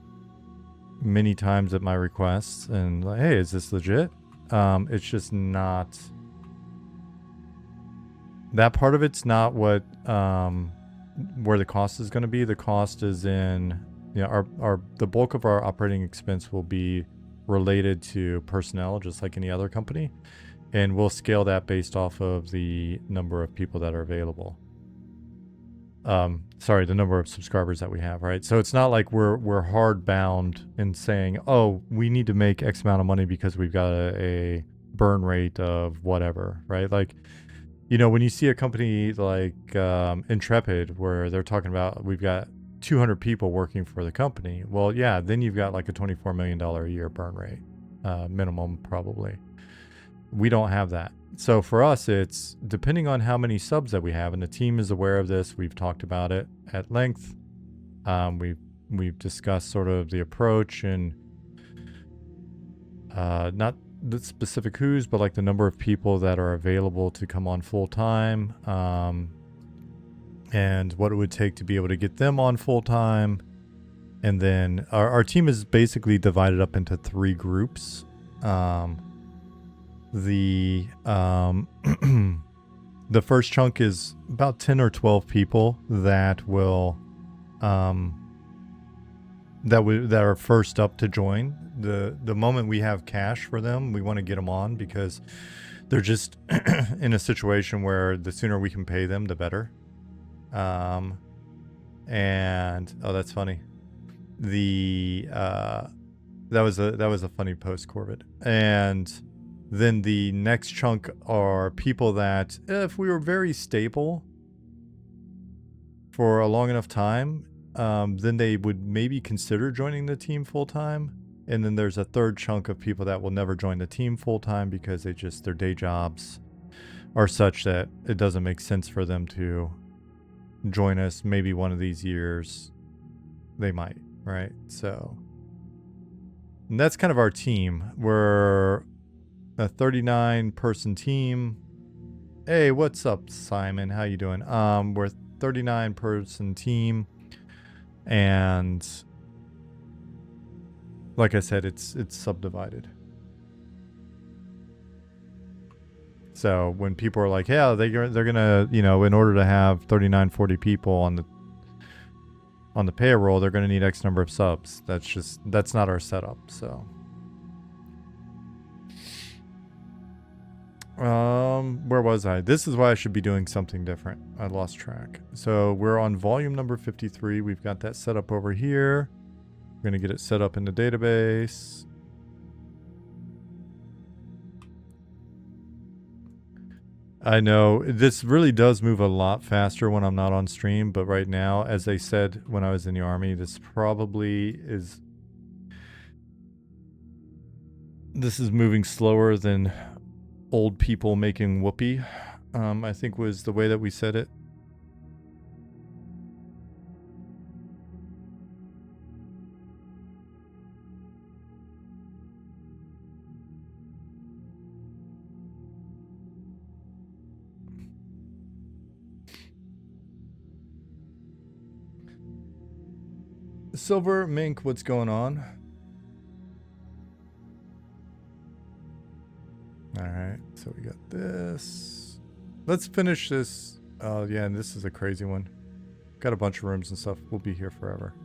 many times at my requests, and like, hey, is this legit? It's just not, that part of it's not what, where the cost is going to be. The cost is in, the bulk of our operating expense will be related to personnel, just like any other company, and we'll scale that based off of the number of people that are available. Sorry, the number of subscribers that we have, right? So it's not like we're hard bound in saying, oh, we need to make X amount of money because we've got a burn rate of whatever, right? Like, when you see a company like Intrepid where they're talking about we've got 200 people working for the company. Well, yeah, then you've got like a $24 million a year burn rate, minimum probably. We don't have that. So for us, it's depending on how many subs that we have, and the team is aware of this. We've talked about it at length. We've discussed sort of the approach and not the specific who's, but like the number of people that are available to come on full time. And what it would take to be able to get them on full time. And then our team is basically divided up into 3 groups. The first chunk is about 10 or 12 people that will that are first up to join. The moment we have cash for them, we want to get them on because they're just in a situation where the sooner we can pay them, the better. And oh, that's funny. That was a funny post, Corbett. And then the next chunk are people that if we were very stable for a long enough time, then they would maybe consider joining the team full time. And then there's a third chunk of people that will never join the team full time because their day jobs are such that it doesn't make sense for them to join us. Maybe one of these years they might, right? So, and that's kind of our team. We're a 39-person team. Hey, what's up, Simon? How you doing? We're a 39-person team, and like I said, it's subdivided. So when people are like, yeah, they're gonna, in order to have 39, 40 people on the payroll, they're gonna need X number of subs. That's not our setup. So, where was I? This is why I should be doing something different. I lost track. So we're on volume number 53. We've got that set up over here. We're gonna get it set up in the database. I know this really does move a lot faster when I'm not on stream, but right now, as I said when I was in the army, this is moving slower than old people making whoopee. I think was the way that we said it. Silver Mink, what's going on? Alright, so we got this. Let's finish this. Oh, yeah, and this is a crazy one. Got a bunch of rooms and stuff. We'll be here forever.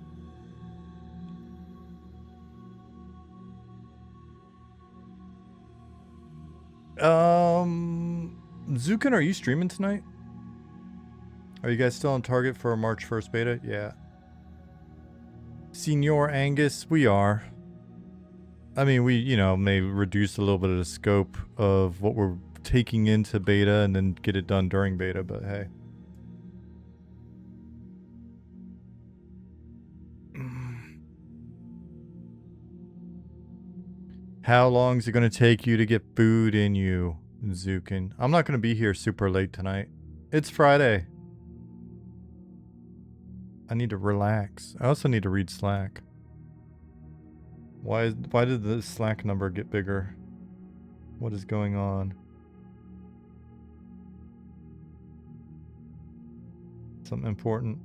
Zukin, are you streaming tonight? Are you guys still on target for a March 1st beta? Yeah. Senior Angus, we are. I mean, we, you know, may reduce a little bit of the scope of what we're taking into beta and then get it done during beta, but hey. How long is it going to take you to get food in you, Zukin? I'm not going to be here super late tonight. It's Friday. I need to relax. I also need to read Slack. Why did the Slack number get bigger? What is going on? Something important.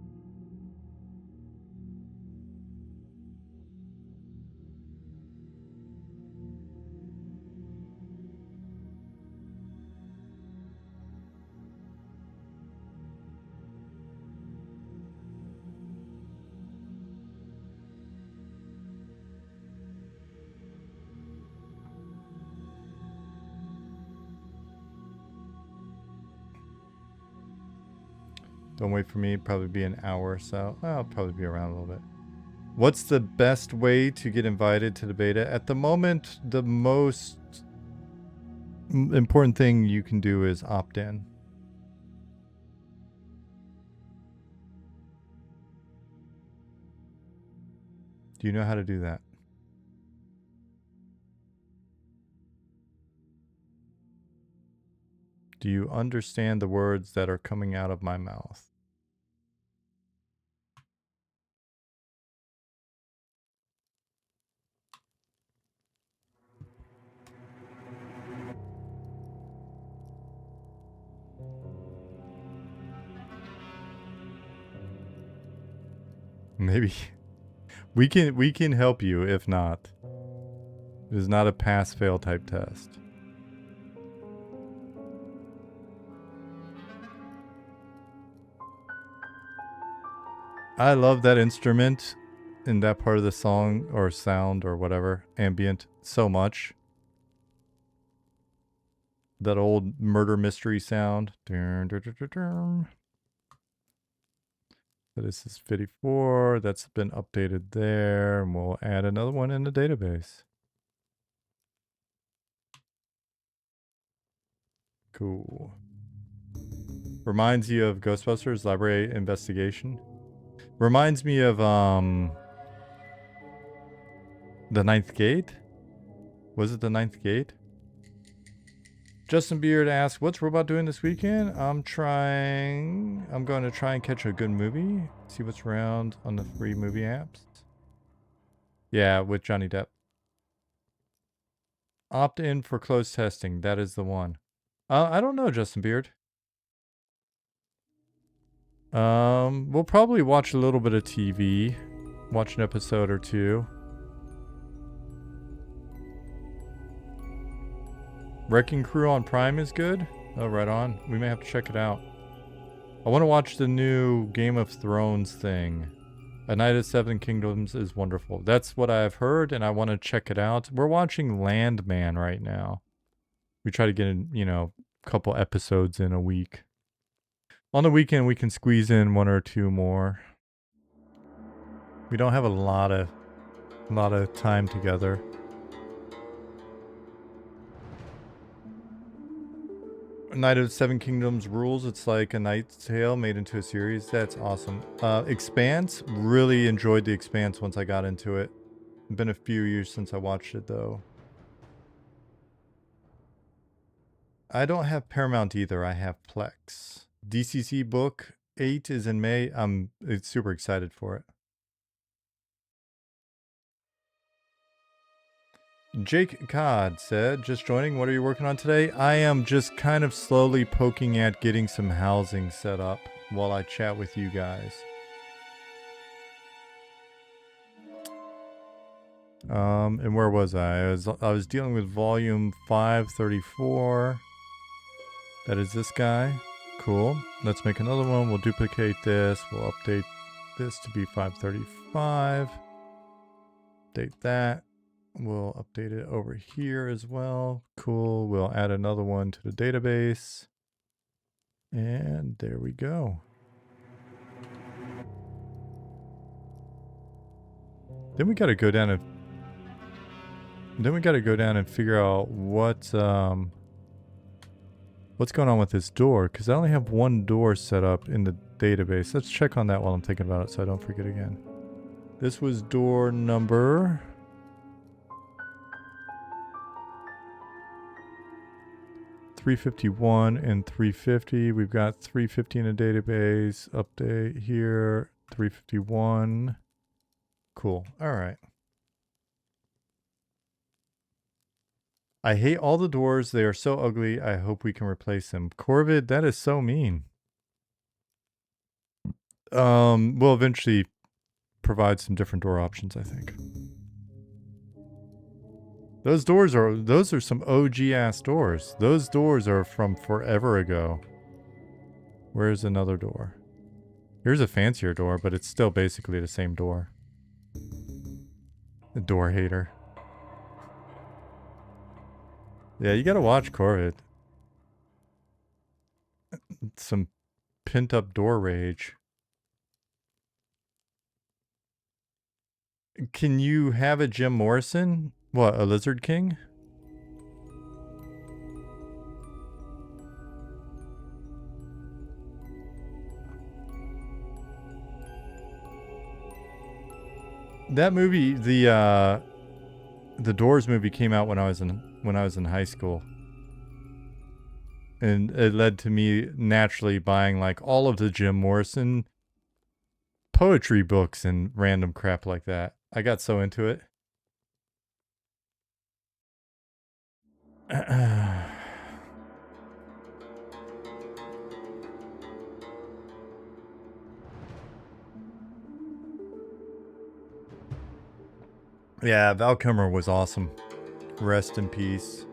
Don't wait for me, probably be an hour or so. Well, I'll probably be around a little bit. What's the best way to get invited to the beta? At the moment, the most important thing you can do is opt in. Do you know how to do that? Do you understand the words that are coming out of my mouth? Maybe we can help you if not. It is not a pass-fail type test. I love that instrument in that part of the song or sound or whatever, ambient, so much. That old murder mystery sound. So this is 54. That's been updated there. And we'll add another one in the database. Cool. Reminds you of Ghostbusters Library Investigation. Reminds me of the Ninth Gate. Was it the Ninth Gate? Justin Beard asks, what's Robot doing this weekend? I'm going to try and catch a good movie. See what's around on the free movie apps. Yeah, with Johnny Depp. Opt in for closed testing. That is the one. I don't know, Justin Beard. We'll probably watch a little bit of TV. Watch an episode or two. Wrecking Crew on Prime is good. Oh, right on. We may have to check it out. I want to watch the new Game of Thrones thing. A Night of Seven Kingdoms is wonderful. That's what I've heard, and I want to check it out. We're watching Landman right now. We try to get in, you know, a couple episodes in a week. On the weekend, we can squeeze in one or two more. We don't have a lot of time together. Night of Seven Kingdoms rules. It's like a Knight's Tale made into a series. That's awesome. Expanse. Really enjoyed The Expanse once I got into it. It's been a few years since I watched it though. I don't have Paramount either. I have Plex. DCC book 8 is in May. I'm super excited for it. Jake Cod said, just joining. What are you working on today? I am just kind of slowly poking at getting some housing set up while I chat with you guys. And where was I? I was dealing with volume 534. That is this guy. Cool. Let's make another one. We'll duplicate this. We'll update this to be 535. Update that. We'll update it over here as well. Cool. We'll add another one to the database. And there we go. Then we got to go down and figure out what's going on with this door, because I only have one door set up in the database. Let's check on that while I'm thinking about it so I don't forget again. This was door number 351 and 350. We've got 350 in a database. Update here. 351. Cool. All right. I hate all the doors. They are so ugly. I hope we can replace them. Corvid, that is so mean. We'll eventually provide some different door options, I think. Those are some OG ass doors. Those doors are from forever ago. Where's another door? Here's a fancier door, but it's still basically the same door. A door hater. Yeah, you gotta watch Corvid. Some pent up door rage. Can you have a Jim Morrison? What, a Lizard King? That movie, the Doors movie came out when I was in high school. And it led to me naturally buying like all of the Jim Morrison poetry books and random crap like that. I got so into it. Yeah, Val Kilmer was awesome. Rest in peace.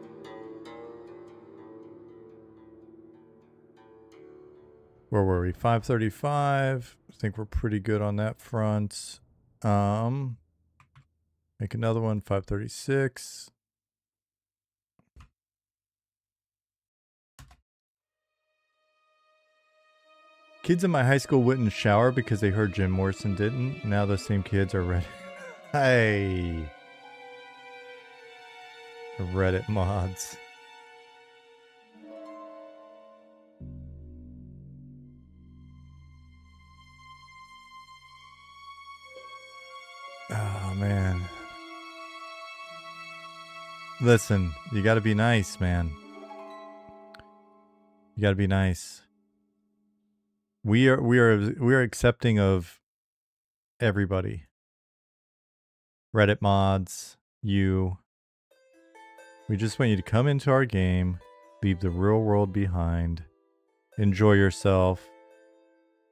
Where were we? 535. I think we're pretty good on that front. Make another one, 536. Kids in my high school wouldn't shower because they heard Jim Morrison didn't. Now those same kids are ready. Hey. Reddit mods. Oh, man. Listen, you gotta be nice, man. You gotta be nice. We are accepting of everybody. Reddit mods, you. We just want you to come into our game, leave the real world behind, enjoy yourself,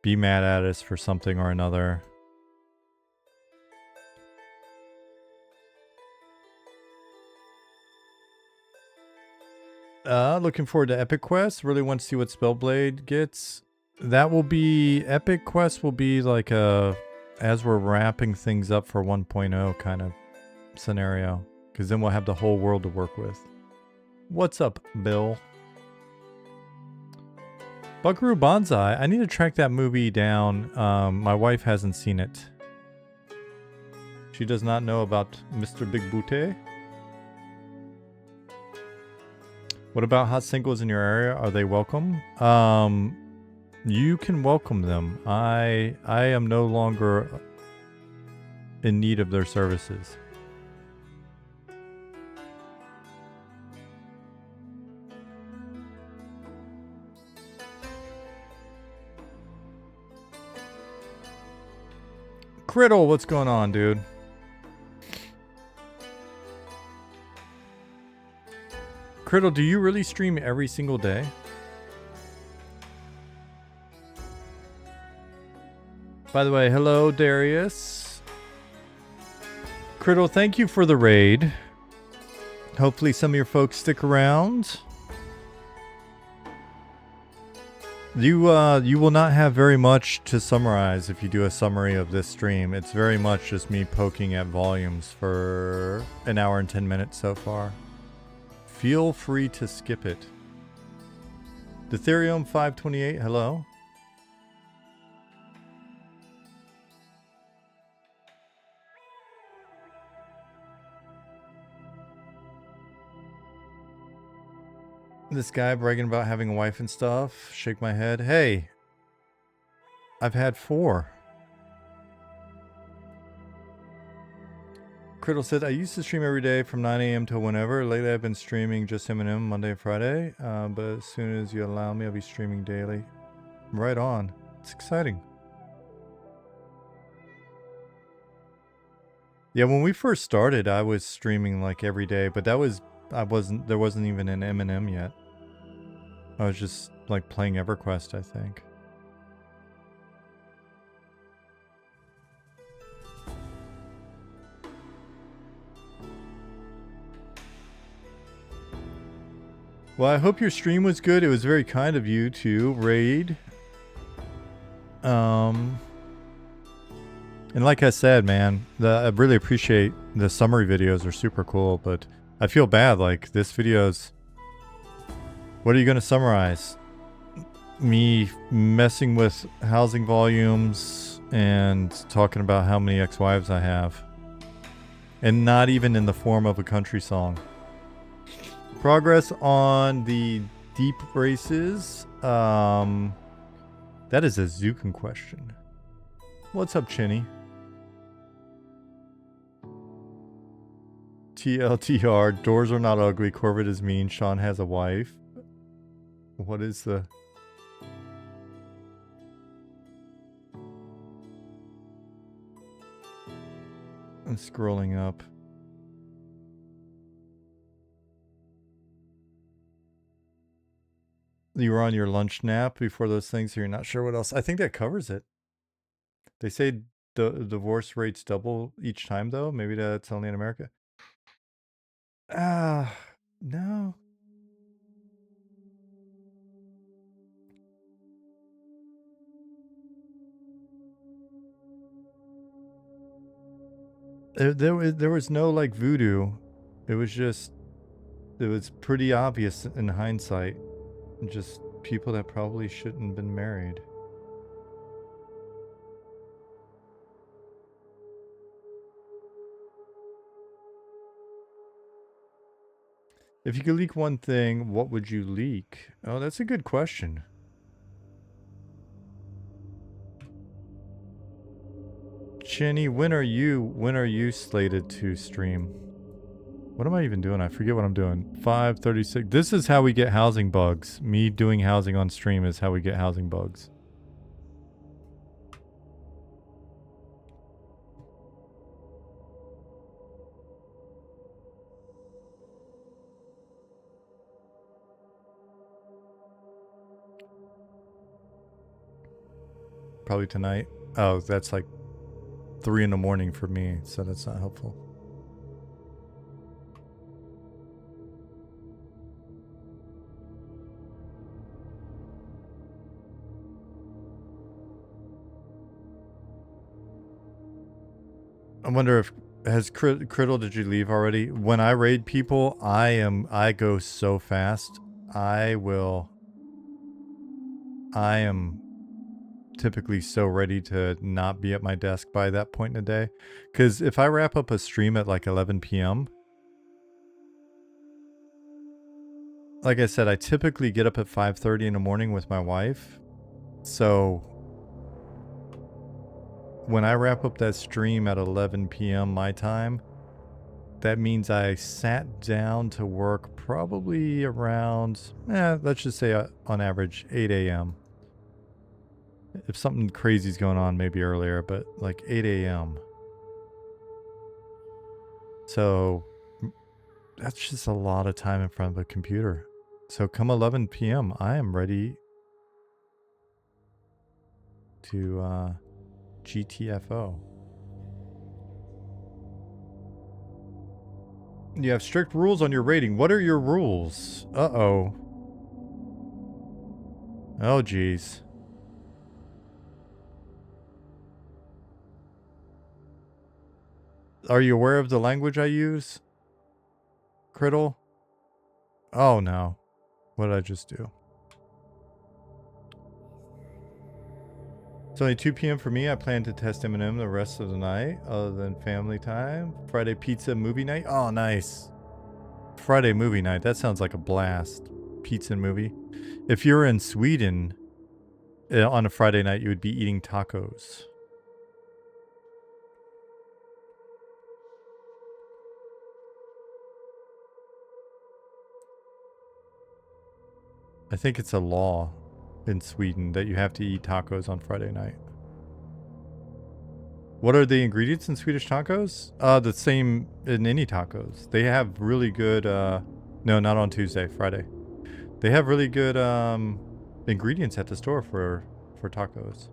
be mad at us for something or another. Looking forward to Epic Quest. Really want to see what Spellblade gets. That will be... Epic Quest will be like a... as we're wrapping things up for 1.0 kind of scenario. Because then we'll have the whole world to work with. What's up, Bill? Buckaroo Banzai. I need to track that movie down. My wife hasn't seen it. She does not know about Mr. Big Booty. What about hot singles in your area? Are they welcome? You can welcome them. I am no longer in need of their services. Criddle, what's going on, dude? Criddle, do you really stream every single day? By the way, hello, Darius. Criddle, thank you for the raid. Hopefully some of your folks stick around. You will not have very much to summarize if you do a summary of this stream. It's very much just me poking at volumes for an hour and 10 minutes so far. Feel free to skip it. Ethereum 528, hello. This guy bragging about having a wife and stuff. Shake my head. Hey, I've had 4. Criddle said, I used to stream every day from 9 a.m. till whenever. Lately I've been streaming just M&M Monday and Friday. But as soon as you allow me, I'll be streaming daily. Right on. It's exciting. Yeah, when we first started, I was streaming like every day, but that was, there wasn't even an M&M yet. I was just like playing EverQuest, I think. Well, I hope your stream was good. It was very kind of you to raid. And like I said, man, I really appreciate the summary videos are super cool, but I feel bad. Like this video's, what are you going to summarize? Me messing with housing volumes and talking about how many ex-wives I have. And not even in the form of a country song. Progress on the deep races. That is a Zukin question. What's up, Chinny? TLTR, doors are not ugly, Corvid is mean, Sean has a wife. What is the... I'm scrolling up. You were on your lunch nap before those things, so you're not sure what else. I think that covers it. They say the divorce rates double each time, though. Maybe that's only in America. No. There was no like voodoo. It was just, it was pretty obvious in hindsight. Just people that probably shouldn't have been married. If you could leak one thing, what would you leak? Oh, that's a good question. Chinny, when are you slated to stream? What am I even doing? I forget what I'm doing. 5:36. This is how we get housing bugs. Me doing housing on stream is how we get housing bugs. Probably tonight. Oh, that's like 3 in the morning for me, so that's not helpful. I wonder if, has Criddle, did you leave already? When I raid people, I go so fast. I am typically so ready to not be at my desk by that point in the day. Because if I wrap up a stream at like 11 p.m., like I said, I typically get up at 5:30 in the morning with my wife. So when I wrap up that stream at 11 p.m. my time, that means I sat down to work probably around, let's just say on average 8 a.m. If something crazy's going on, maybe earlier, but like 8 a.m. So that's just a lot of time in front of a computer. So come 11 p.m., I am ready to GTFO. You have strict rules on your rating. What are your rules? Uh-oh. Oh, geez. Are you aware of the language I use? Criddle? Oh, no. What did I just do? It's only 2 p.m. for me. I plan to test M&M the rest of the night, other than family time. Friday pizza movie night. Oh, nice. Friday movie night. That sounds like a blast. Pizza movie. If you're in Sweden on a Friday night, you would be eating tacos. I think it's a law in Sweden that you have to eat tacos on Friday night. What are the ingredients in Swedish tacos? The same in any tacos. They have really good, no, not on Tuesday, Friday. They have really good ingredients at the store for tacos.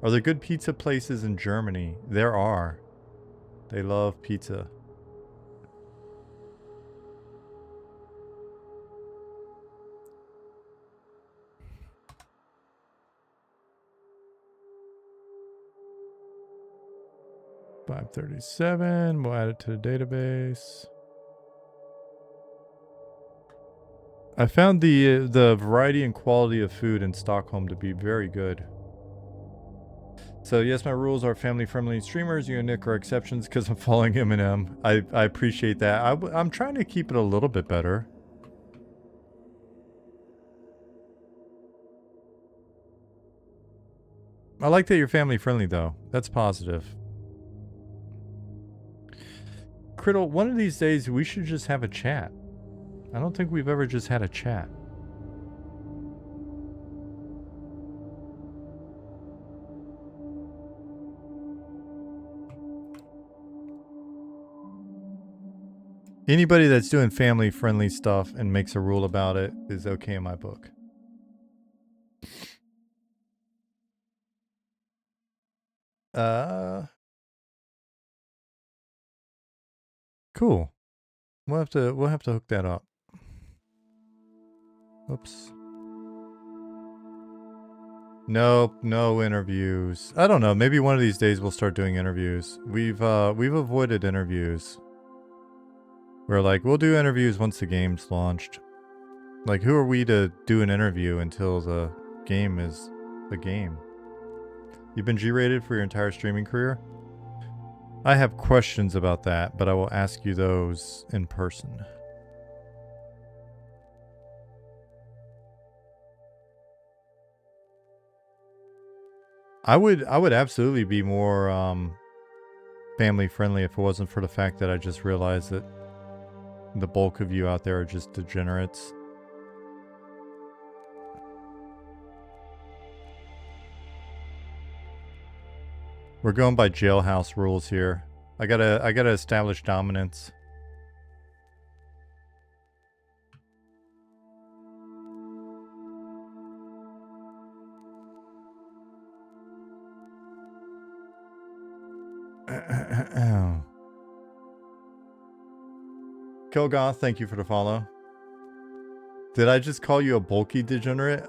Are there good pizza places in Germany? There are. They love pizza. $537. We'll add it to the database. I found the variety and quality of food in Stockholm to be very good. So yes, my rules are family-friendly streamers. You and Nick are exceptions because I'm following M&M. I appreciate that. I'm trying to keep it a little bit better. I like that you're family-friendly, though. That's positive. Criddle, one of these days we should just have a chat. I don't think we've ever just had a chat. Anybody that's doing family-friendly stuff and makes a rule about it is okay in my book. Cool. We'll have to hook that up. Oops. Nope, no interviews. I don't know. Maybe one of these days we'll start doing interviews. We've avoided interviews. We're like, we'll do interviews once the game's launched. Like, who are we to do an interview until the game is the game? You've been G-rated for your entire streaming career? I have questions about that, but I will ask you those in person. I would absolutely be more family friendly if it wasn't for the fact that I just realized that the bulk of you out there are just degenerates. We're going by jailhouse rules here. I gotta establish dominance. Kilgoth, thank you for the follow. Did I just call you a bulky degenerate?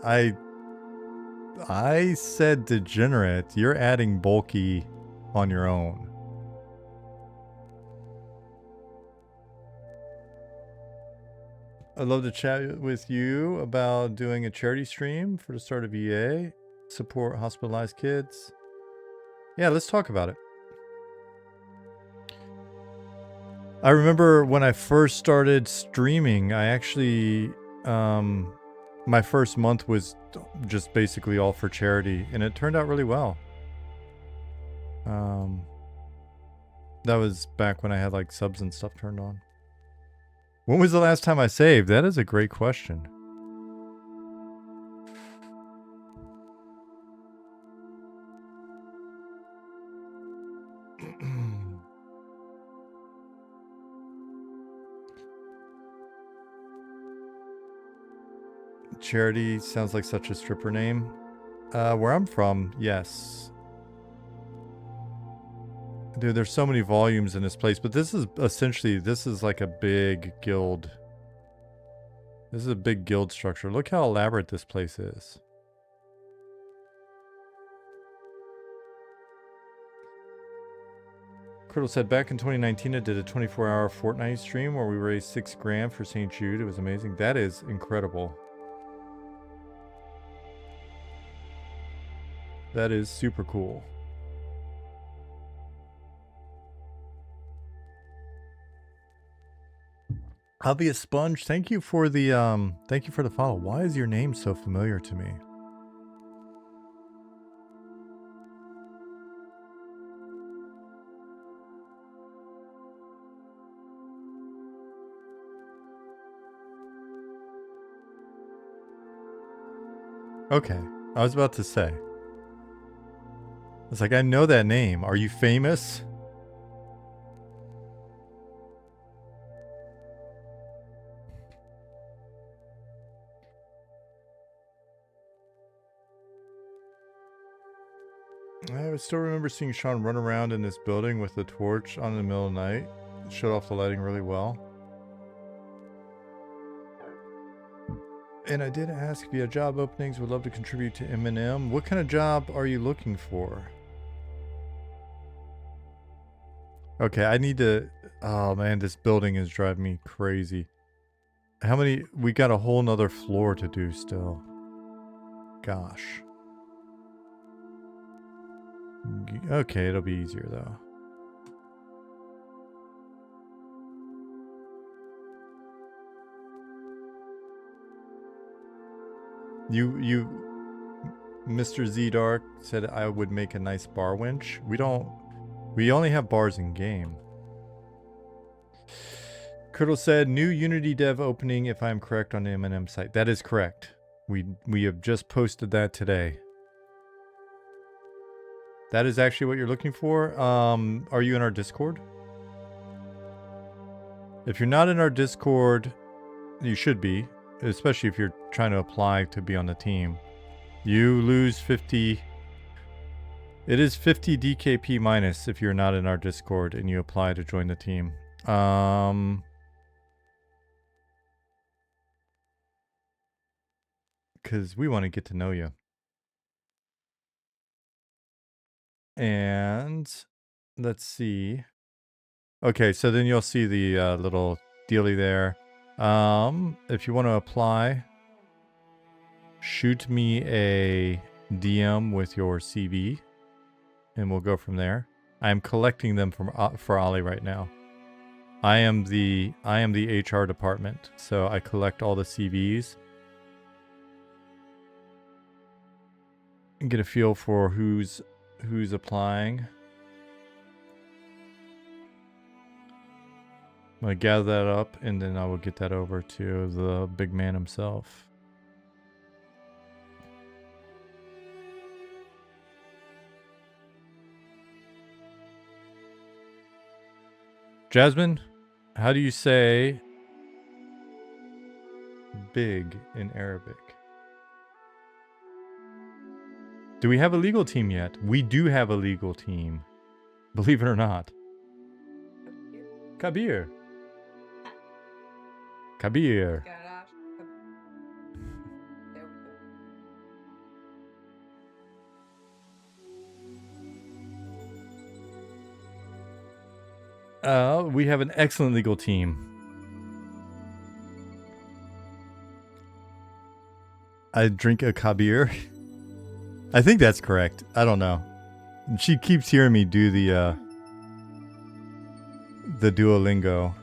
I said degenerate. You're adding bulky on your own. I'd love to chat with you about doing a charity stream for the start of EA. Support hospitalized kids. Yeah, let's talk about it. I remember when I first started streaming, I actually, my first month was just basically all for charity, and it turned out really well. That was back when I had like subs and stuff turned on. When was the last time I saved? That is a great question. Charity sounds like such a stripper name. Where I'm from, yes. Dude, there's so many volumes in this place, but this is essentially, this is like a big guild. This is a big guild structure. Look how elaborate this place is. Criddle said, back in 2019, I did a 24-hour Fortnite stream where we raised $6 grand for St. Jude. It was amazing. That is incredible. That is super cool. I'll be a sponge. Thank you for the follow. Why is your name so familiar to me? Okay, I was about to say. It's like, I know that name. Are you famous? I still remember seeing Sean run around in this building with a torch on in the middle of the night. Shut off the lighting really well. And I did ask via job openings, would love to contribute to M&M. What kind of job are you looking for? Okay, I need to... Oh man, this building is driving me crazy. How many... We got a whole nother floor to do still. Gosh. Okay, it'll be easier though. You Mr. Z Dark said I would make a nice bar winch. We only have bars in game. Criddle said new Unity dev opening if I'm correct on the M&M site. That is correct. We have just posted that today. That is actually what you're looking for. Are you in our Discord? If you're not in our Discord, you should be. Especially if you're trying to apply to be on the team. You lose 50... It is 50 DKP minus if you're not in our Discord and you apply to join the team. Because we want to get to know you. And... Let's see. Okay, so then you'll see the little dealie there. If you want to apply, shoot me a DM with your CV, and we'll go from there. I am collecting them for Ollie right now. I am the HR department, so I collect all the CVs and get a feel for who's applying. I'm going to gather that up, and then I will get that over to the big man himself. Jasmine, how do you say big in Arabic? Do we have a legal team yet? We do have a legal team. Believe it or not. Kabir. Kabir. We have an excellent legal team. I drink a Kabir. I think that's correct. I don't know. She keeps hearing me do the Duolingo.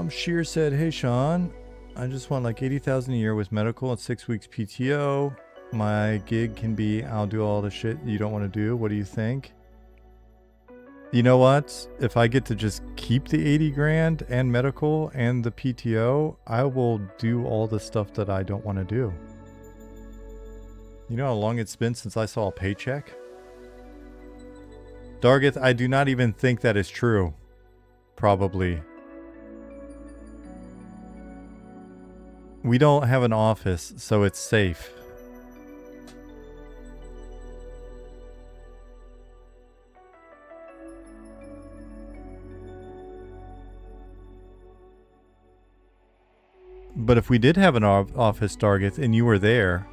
Sheer said, hey Sean, I just want like 80,000 a year with medical and 6 weeks PTO. My gig can be, I'll do all the shit you don't want to do. What do you think? You know what? If I get to just keep the 80 grand and medical and the PTO, I will do all the stuff that I don't want to do. You know how long it's been since I saw a paycheck? Dargith, I do not even think that is true. Probably. We don't have an office, so it's safe. But if we did have an office, Dargith, and you were there,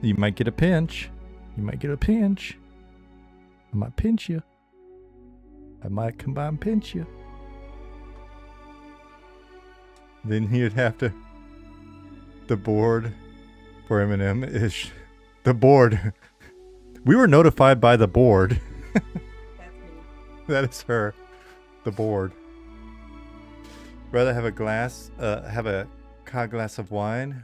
you might get a pinch. You might get a pinch. I might pinch you. I might come by and pinch you. Then you'd have to... The board for M&M is... The board. We were notified by the board. That's me. That is her. The board. Rather have a glass, have a glass of wine.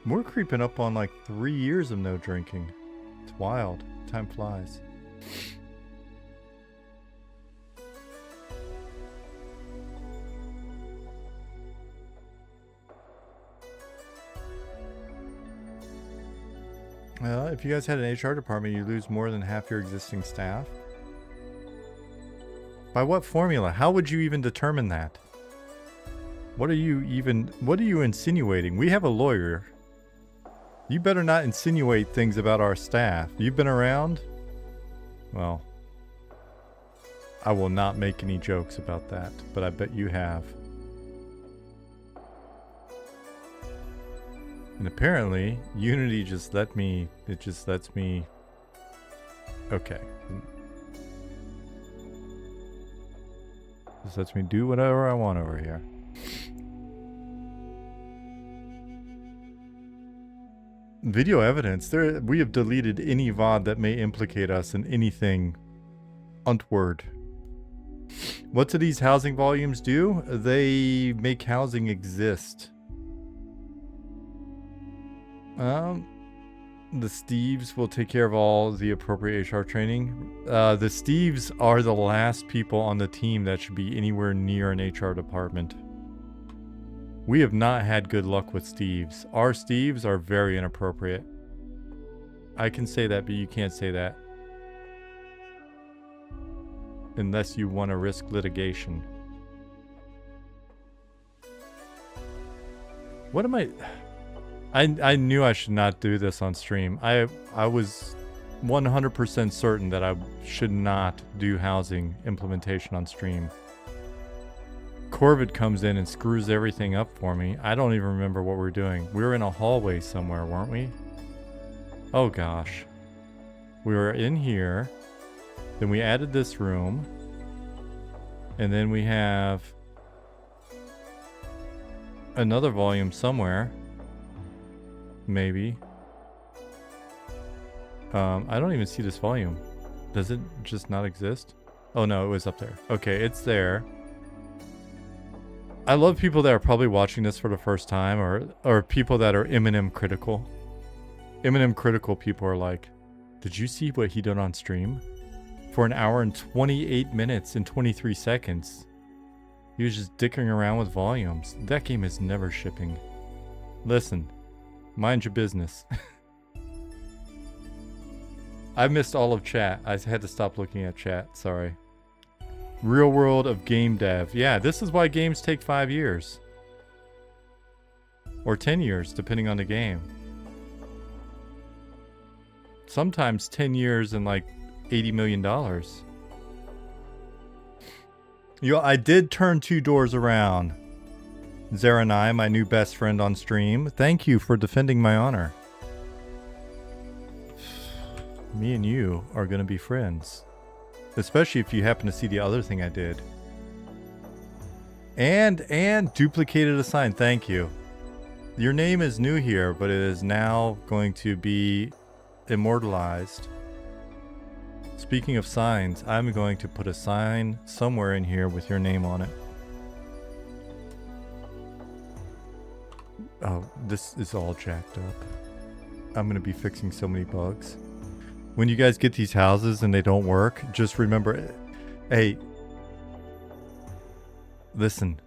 We're creeping up on like 3 years of no drinking. It's wild. Time flies. Well, if you guys had an HR department, you lose more than half your existing staff. By what formula? How would you even determine that? What are you insinuating? We have a lawyer. You better not insinuate things about our staff. You've been around? Well, I will not make any jokes about that, but I bet you have. And apparently, Unity just let me, it just lets me, okay. Just lets me do whatever I want over here. Video evidence. We have deleted any VOD that may implicate us in anything untoward. What do these housing volumes do? They make housing exist. The Steves will take care of all the appropriate HR training. The Steves are the last people on the team that should be anywhere near an HR department. We have not had good luck with Steves. Our Steves are very inappropriate. I can say that, but you can't say that. Unless you want to risk litigation. What am I knew I should not do this on stream. I was 100% certain that I should not do housing implementation on stream. Corvid comes in and screws everything up for me. I don't even remember what we're doing. We were in a hallway somewhere, weren't we? Oh gosh. We were in here. Then we added this room. And then we have another volume somewhere. Maybe. I don't even see this volume. Does it just not exist? Oh no, it was up there. Okay, it's there. I love people that are probably watching this for the first time, or people that are M&M critical. M&M critical people are like, did you see what he did on stream? For an hour and 28 minutes and 23 seconds. He was just dicking around with volumes. That game is never shipping. Listen, mind your business. I missed all of chat. I had to stop looking at chat, sorry. Real world of game dev. Yeah, this is why games take 5 years. Or 10 years, depending on the game. Sometimes 10 years and like $80 million. Yo, I did turn 2 doors around. Zeranai, my new best friend on stream. Thank you for defending my honor. Me and you are gonna be friends. Especially if you happen to see the other thing I did. And duplicated a sign. Thank you. Your name is new here, but it is now going to be immortalized. Speaking of signs, I'm going to put a sign somewhere in here with your name on it. Oh, this is all jacked up. I'm going to be fixing so many bugs. When you guys get these houses and they don't work, just remember, hey, listen,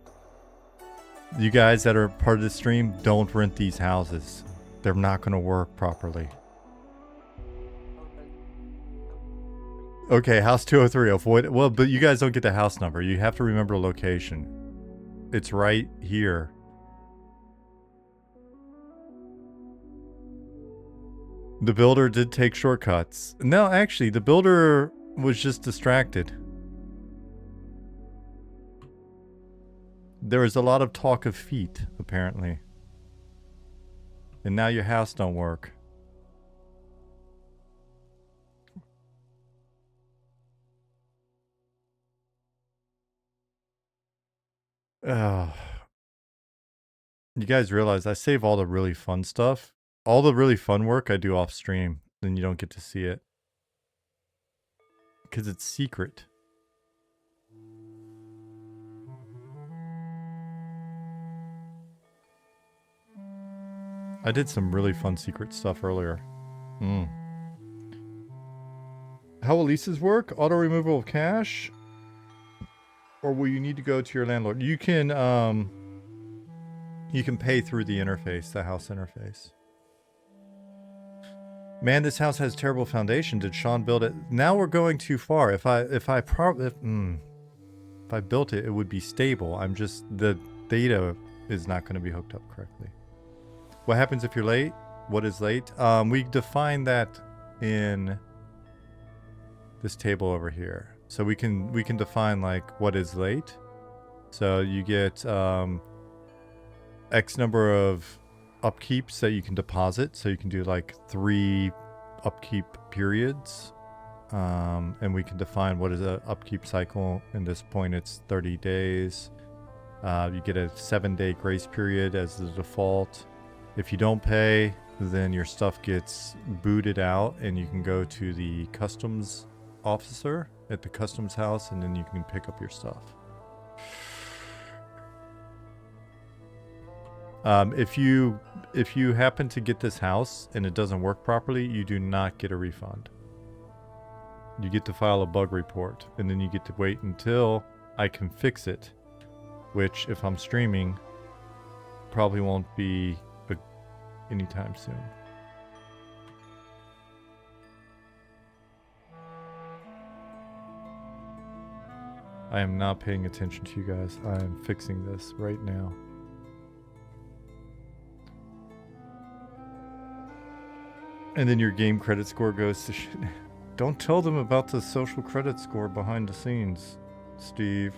you guys that are part of the stream, don't rent these houses. They're not going to work properly. Okay, house 203. Avoid. Well, but you guys don't get the house number. You have to remember the location. It's right here. The builder did take shortcuts. No, actually, the builder was just distracted. There was a lot of talk of feet, apparently. And now your house don't work. You guys realize I save all the really fun stuff. All the really fun work I do off stream. Then you don't get to see it. Because it's secret. I did some really fun secret stuff earlier. How will leases work? Auto removal of cash? Or will you need to go to your landlord? You can pay through the interface, the house interface. Man, this house has terrible foundation. Did Sean build it? Now we're going too far. If I built it, it would be stable. I'm just, the data is not going to be hooked up correctly. What happens if you're late? What is late? We define that in this table over here. So we can define like what is late. So you get X number of upkeeps that you can deposit. So you can do like 3 upkeep periods. And we can define what is an upkeep cycle. In this point, it's 30 days. You get a 7-day grace period as the default. If you don't pay, then your stuff gets booted out and you can go to the customs officer at the customs house and then you can pick up your stuff. If you happen to get this house and it doesn't work properly, you do not get a refund. You get to file a bug report and then you get to wait until I can fix it, which if I'm streaming probably won't be anytime soon. I am not paying attention to you guys. I am fixing this right now. And then your game credit score goes to shit. Don't tell them about the social credit score behind the scenes, Steve.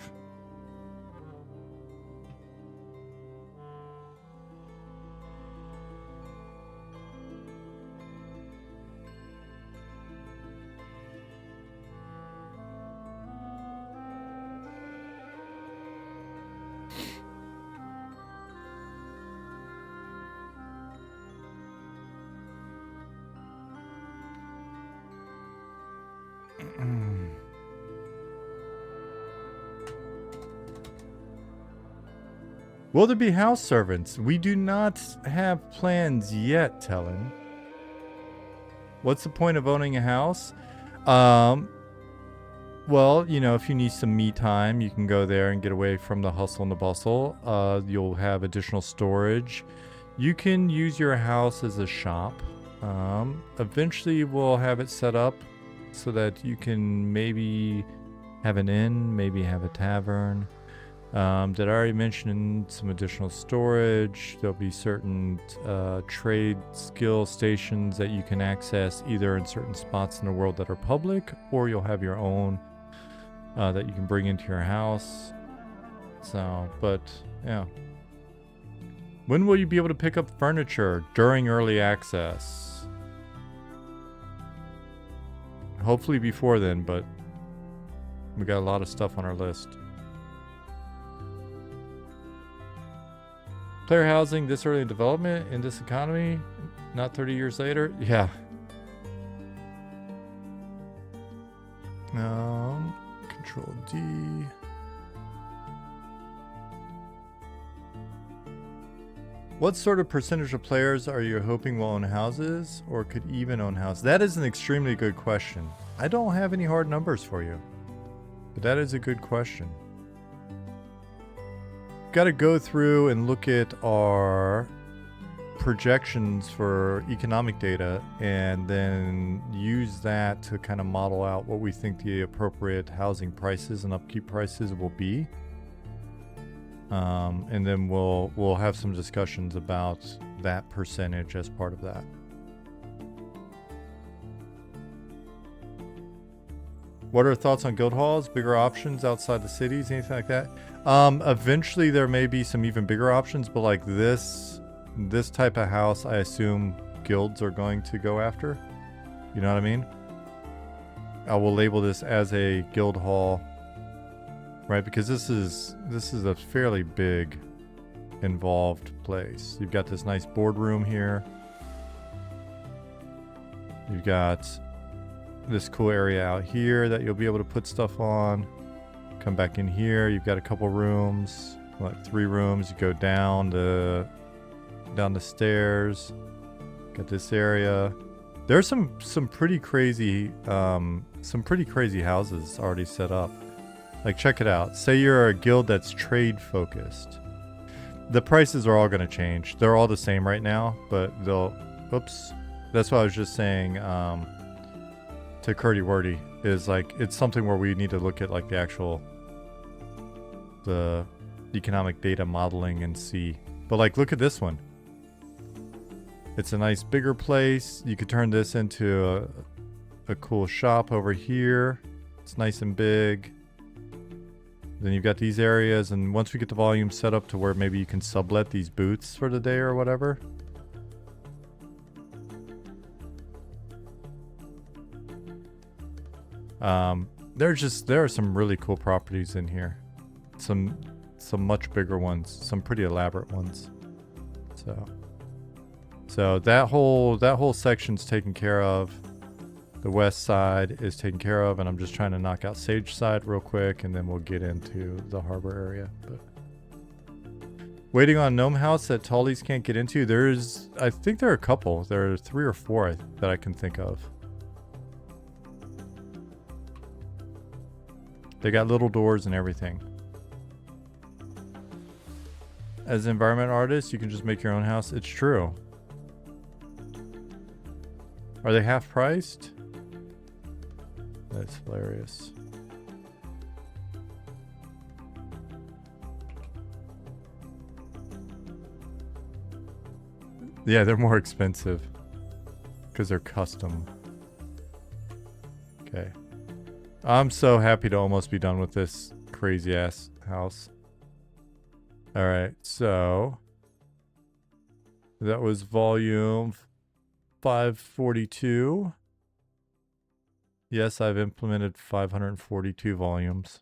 Will there be house servants? We do not have plans yet, Tellen. What's the point of owning a house? Well, you know, if you need some me time, you can go there and get away from the hustle and the bustle. You'll have additional storage. You can use your house as a shop. Eventually, we'll have it set up so that you can maybe have an inn, maybe have a tavern. Did I already mention some additional storage? There'll be certain trade skill stations that you can access either in certain spots in the world that are public, or you'll have your own that you can bring into your house. So, but yeah. When will you be able to pick up furniture? During early access. Hopefully before then, but we got a lot of stuff on our list. Player housing this early in development in this economy, not 30 years later. Yeah. Control D. What sort of percentage of players are you hoping will own houses or could even own houses? That is an extremely good question. I don't have any hard numbers for you, but that is a good question. Got to go through and look at our projections for economic data and then use that to kind of model out what we think the appropriate housing prices and upkeep prices will be. And then we'll have some discussions about that percentage as part of that. What are thoughts on guild halls? Bigger options outside the cities, anything like that? Eventually there may be some even bigger options, but like this type of house, I assume guilds are going to go after. You know what I mean? I will label this as a guild hall, right? Because this is a fairly big, involved place. You've got this nice boardroom here. You've got this cool area out here that you'll be able to put stuff on. Come back in here. You've got a couple rooms, like 3 rooms. You go down the stairs. Got this area. There's some pretty crazy houses already set up. Like, check it out. Say you're a guild that's trade focused. The prices are all going to change. They're all the same right now, but they'll. Oops. That's what I was just saying. To Curdy Wordy is like, it's something where we need to look at like the economic data modeling and see. But like, look at this one. It's a nice bigger place. You could turn this into a cool shop over here. It's nice and big. Then you've got these areas, and once we get the volume set up to where maybe you can sublet these booths for the day or whatever. There are some really cool properties in here. Some much bigger ones, some pretty elaborate ones. So that whole section's taken care of. The west side is taken care of, and I'm just trying to knock out Sage side real quick, and then we'll get into the harbor area. But waiting on Gnome House that Tallies can't get into. I think there are a couple. There are 3 or 4 that I can think of. They got little doors and everything. As an environment artist, you can just make your own house. It's true. Are they half priced? That's hilarious. Yeah, they're more expensive because they're custom. Okay. I'm so happy to almost be done with this crazy ass house. All right, so that was volume 542. Yes, I've implemented 542 volumes.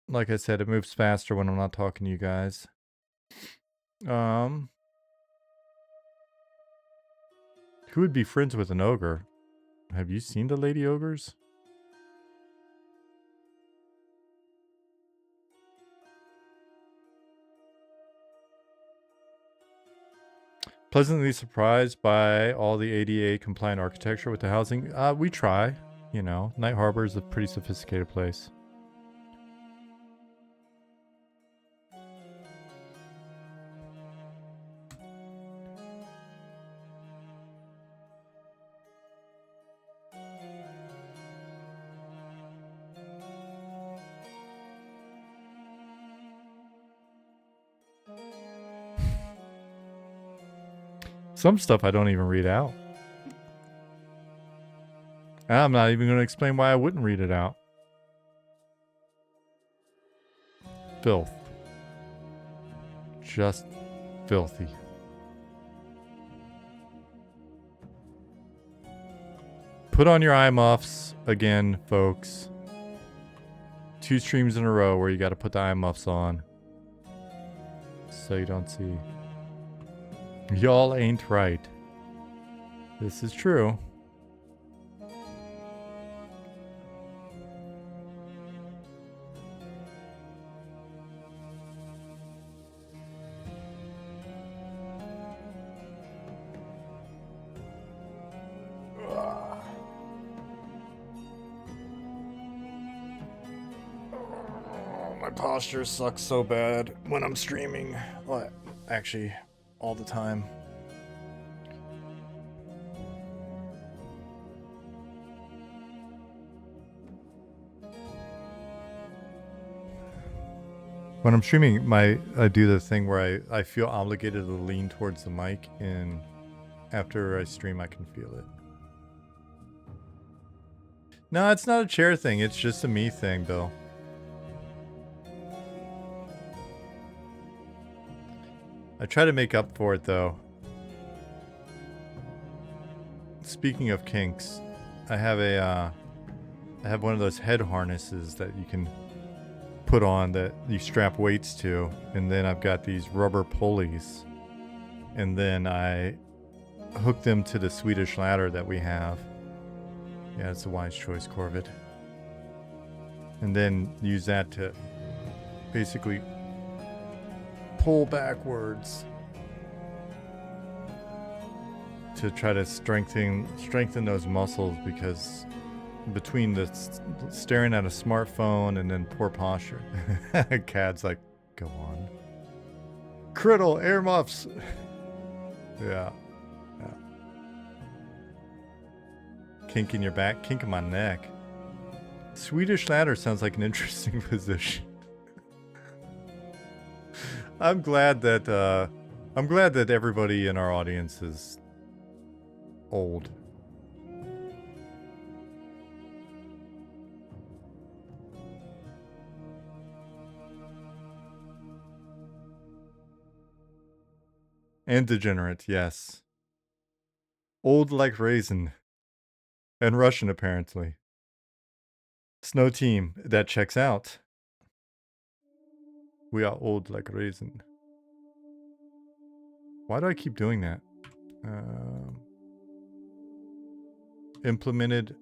Like I said, it moves faster when I'm not talking to you guys. Who would be friends with an ogre? Have you seen the lady ogres? Pleasantly surprised by all the ADA compliant architecture with the housing. We try, you know. Night Harbor is a pretty sophisticated place. Some stuff I don't even read out. I'm not even going to explain why I wouldn't read it out. Filth. Just filthy. Put on your eye muffs again, folks. 2 streams in a row where you got to put the eye muffs on so you don't see. Y'all ain't right. This is true. posture sucks so bad when I'm streaming. Well, actually, all the time. When I'm streaming, I do the thing where I feel obligated to lean towards the mic, and after I stream, I can feel it. No, it's not a chair thing. It's just a me thing, Bill. I try to make up for it, though. Speaking of kinks, I have one of those head harnesses that you can put on that you strap weights to, and then I've got these rubber pulleys, and then I hook them to the Swedish ladder that we have. Yeah, it's a wise choice, Corvid. And then use that to basically pull backwards to try to strengthen those muscles, because between the staring at a smartphone and then poor posture. Cad's like, go on. Criddle, air muffs. Yeah. Kink in your back, kink in my neck. Swedish ladder sounds like an interesting position. I'm glad that everybody in our audience is old. And degenerate, yes. Old like raisin. And Russian, apparently. Snow team, that checks out. We are old like raisin. Why do I keep doing that? Implemented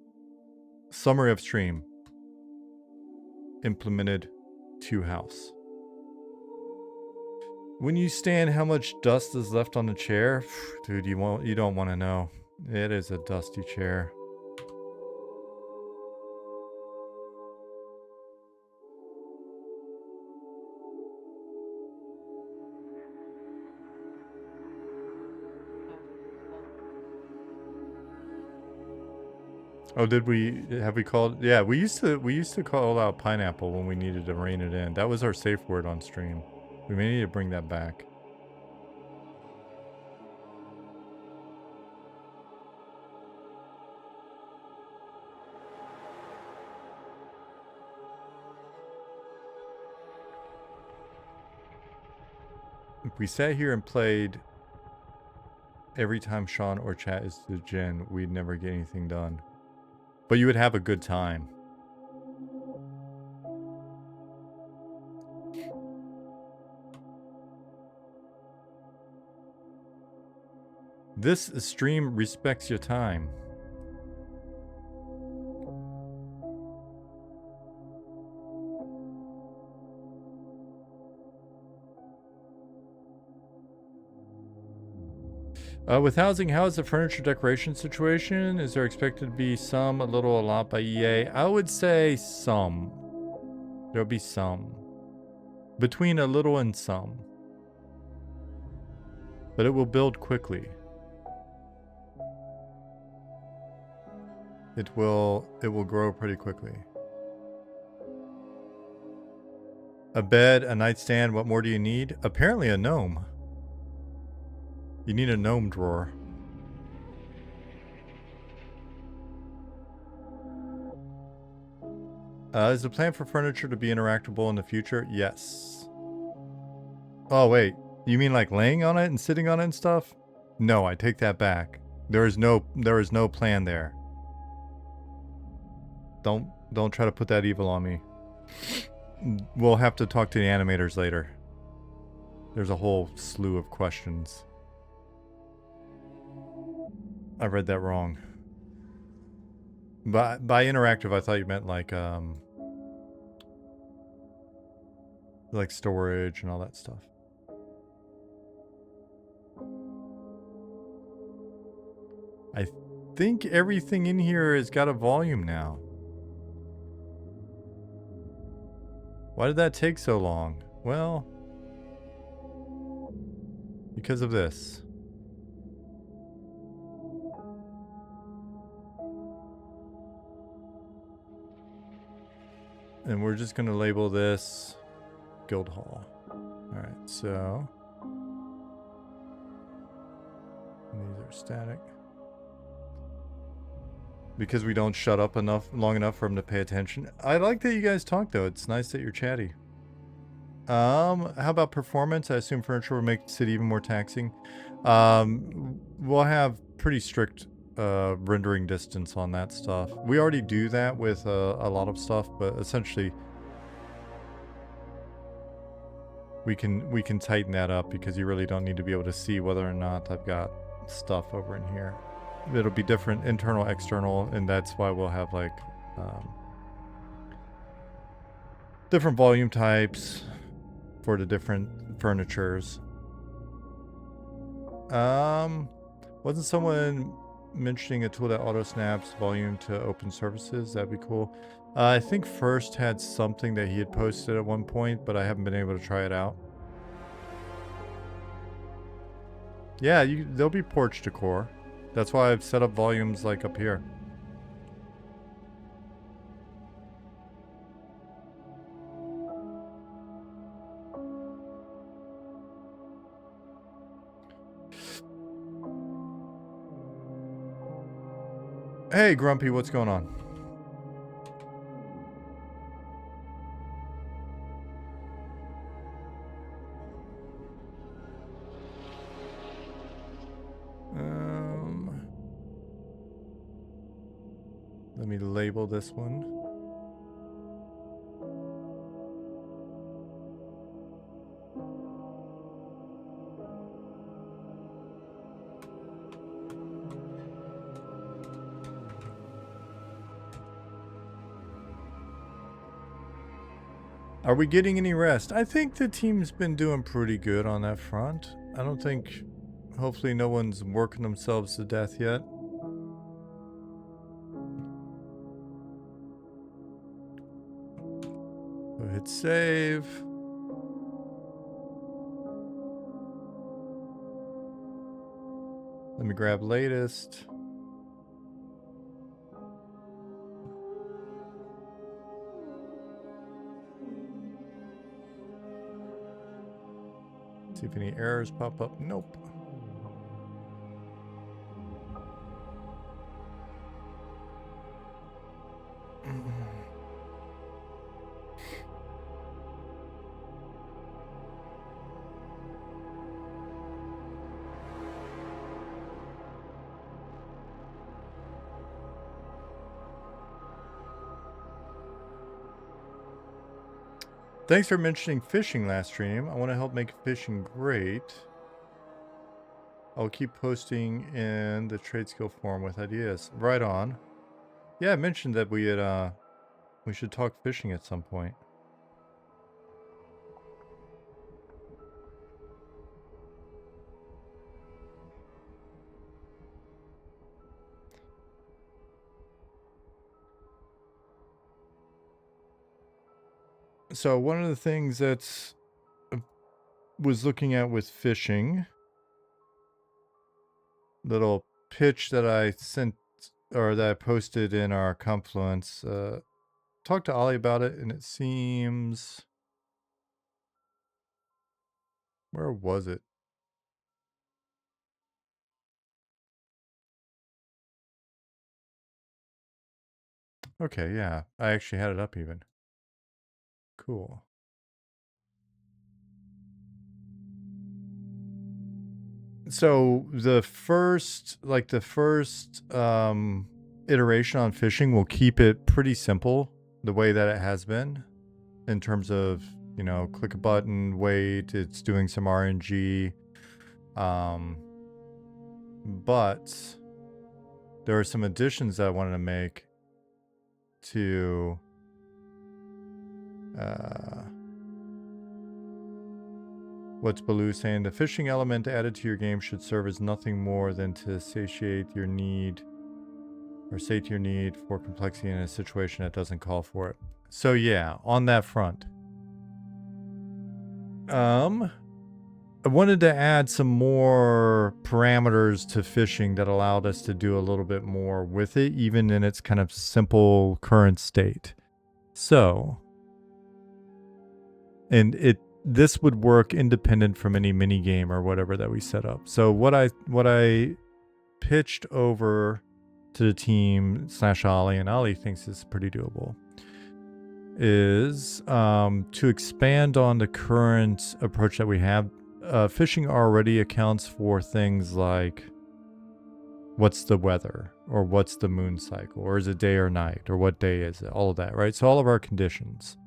summary of stream. Implemented to house. When you stand, how much dust is left on the chair? Dude, you don't want to know. It is a dusty chair. Oh, have we called? Yeah, we used to call out pineapple when we needed to rein it in. That was our safe word on stream. We may need to bring that back. If we sat here and played every time Sean or chat is the Jin, we'd never get anything done. But you would have a good time. This stream respects your time. With housing, how is the furniture decoration situation? Is there expected to be some, a little, a lot by EA? I would say some. There'll be some. Between a little and some. But it will build quickly. It will grow pretty quickly. A bed, a nightstand, what more do you need? Apparently a gnome. You need a gnome drawer. Is the plan for furniture to be interactable in the future? Yes. Oh, wait. You mean like laying on it and sitting on it and stuff? No, I take that back. There is no plan there. Don't try to put that evil on me. We'll have to talk to the animators later. There's a whole slew of questions. I read that wrong. By interactive, I thought you meant like storage and all that stuff. I think everything in here has got a volume now. Why did that take so long? Well, because of this. And we're just going to label this Guild Hall. Alright, so these are static. Because we don't shut up long enough for him to pay attention. I like that you guys talk though. It's nice that you're chatty. How about performance? I assume furniture will make the city even more taxing. We'll have pretty strict rendering distance on that stuff. We already do that with a lot of stuff, but essentially we can tighten that up because you really don't need to be able to see whether or not I've got stuff over in here. It'll be different, internal, external, and that's why we'll have like different volume types for the different furnitures. Wasn't someone mentioning a tool that auto snaps volume to open services? That'd be cool. I think First had something that he had posted at one point, but I haven't been able to try it out. Yeah, there'll be porch decor. That's why I've set up volumes like up here. Hey, Grumpy, what's going on? Let me label this one. Are we getting any rest? I think the team's been doing pretty good on that front. I don't think, hopefully no one's working themselves to death yet. Go hit save. Let me grab latest. See if any errors pop up. Nope. Thanks for mentioning fishing last stream. I want to help make fishing great. I'll keep posting in the trade skill forum with ideas. Right on. Yeah, I mentioned that we should talk fishing at some point. So one of the things that's was looking at with fishing, little pitch that I sent or that I posted in our Confluence, talked to Ollie about it, and it seems, where was it? Okay, yeah, I actually had it up even. Cool. So the first iteration on fishing will keep it pretty simple the way that it has been in terms of, you know, click a button, wait, it's doing some RNG. But there are some additions that I wanted to make to what's Baloo saying? The fishing element added to your game should serve as nothing more than to satiate your need for complexity in a situation that doesn't call for it. So yeah, on that front, I wanted to add some more parameters to fishing that allowed us to do a little bit more with it, even in its kind of simple current state. So, and this would work independent from any mini game or whatever that we set up. So what I pitched over to the team / Ollie, and Ollie thinks is pretty doable, is to expand on the current approach that we have. Fishing already accounts for things like what's the weather, or what's the moon cycle, or is it day or night, or what day is it, all of that, right? So all of our conditions.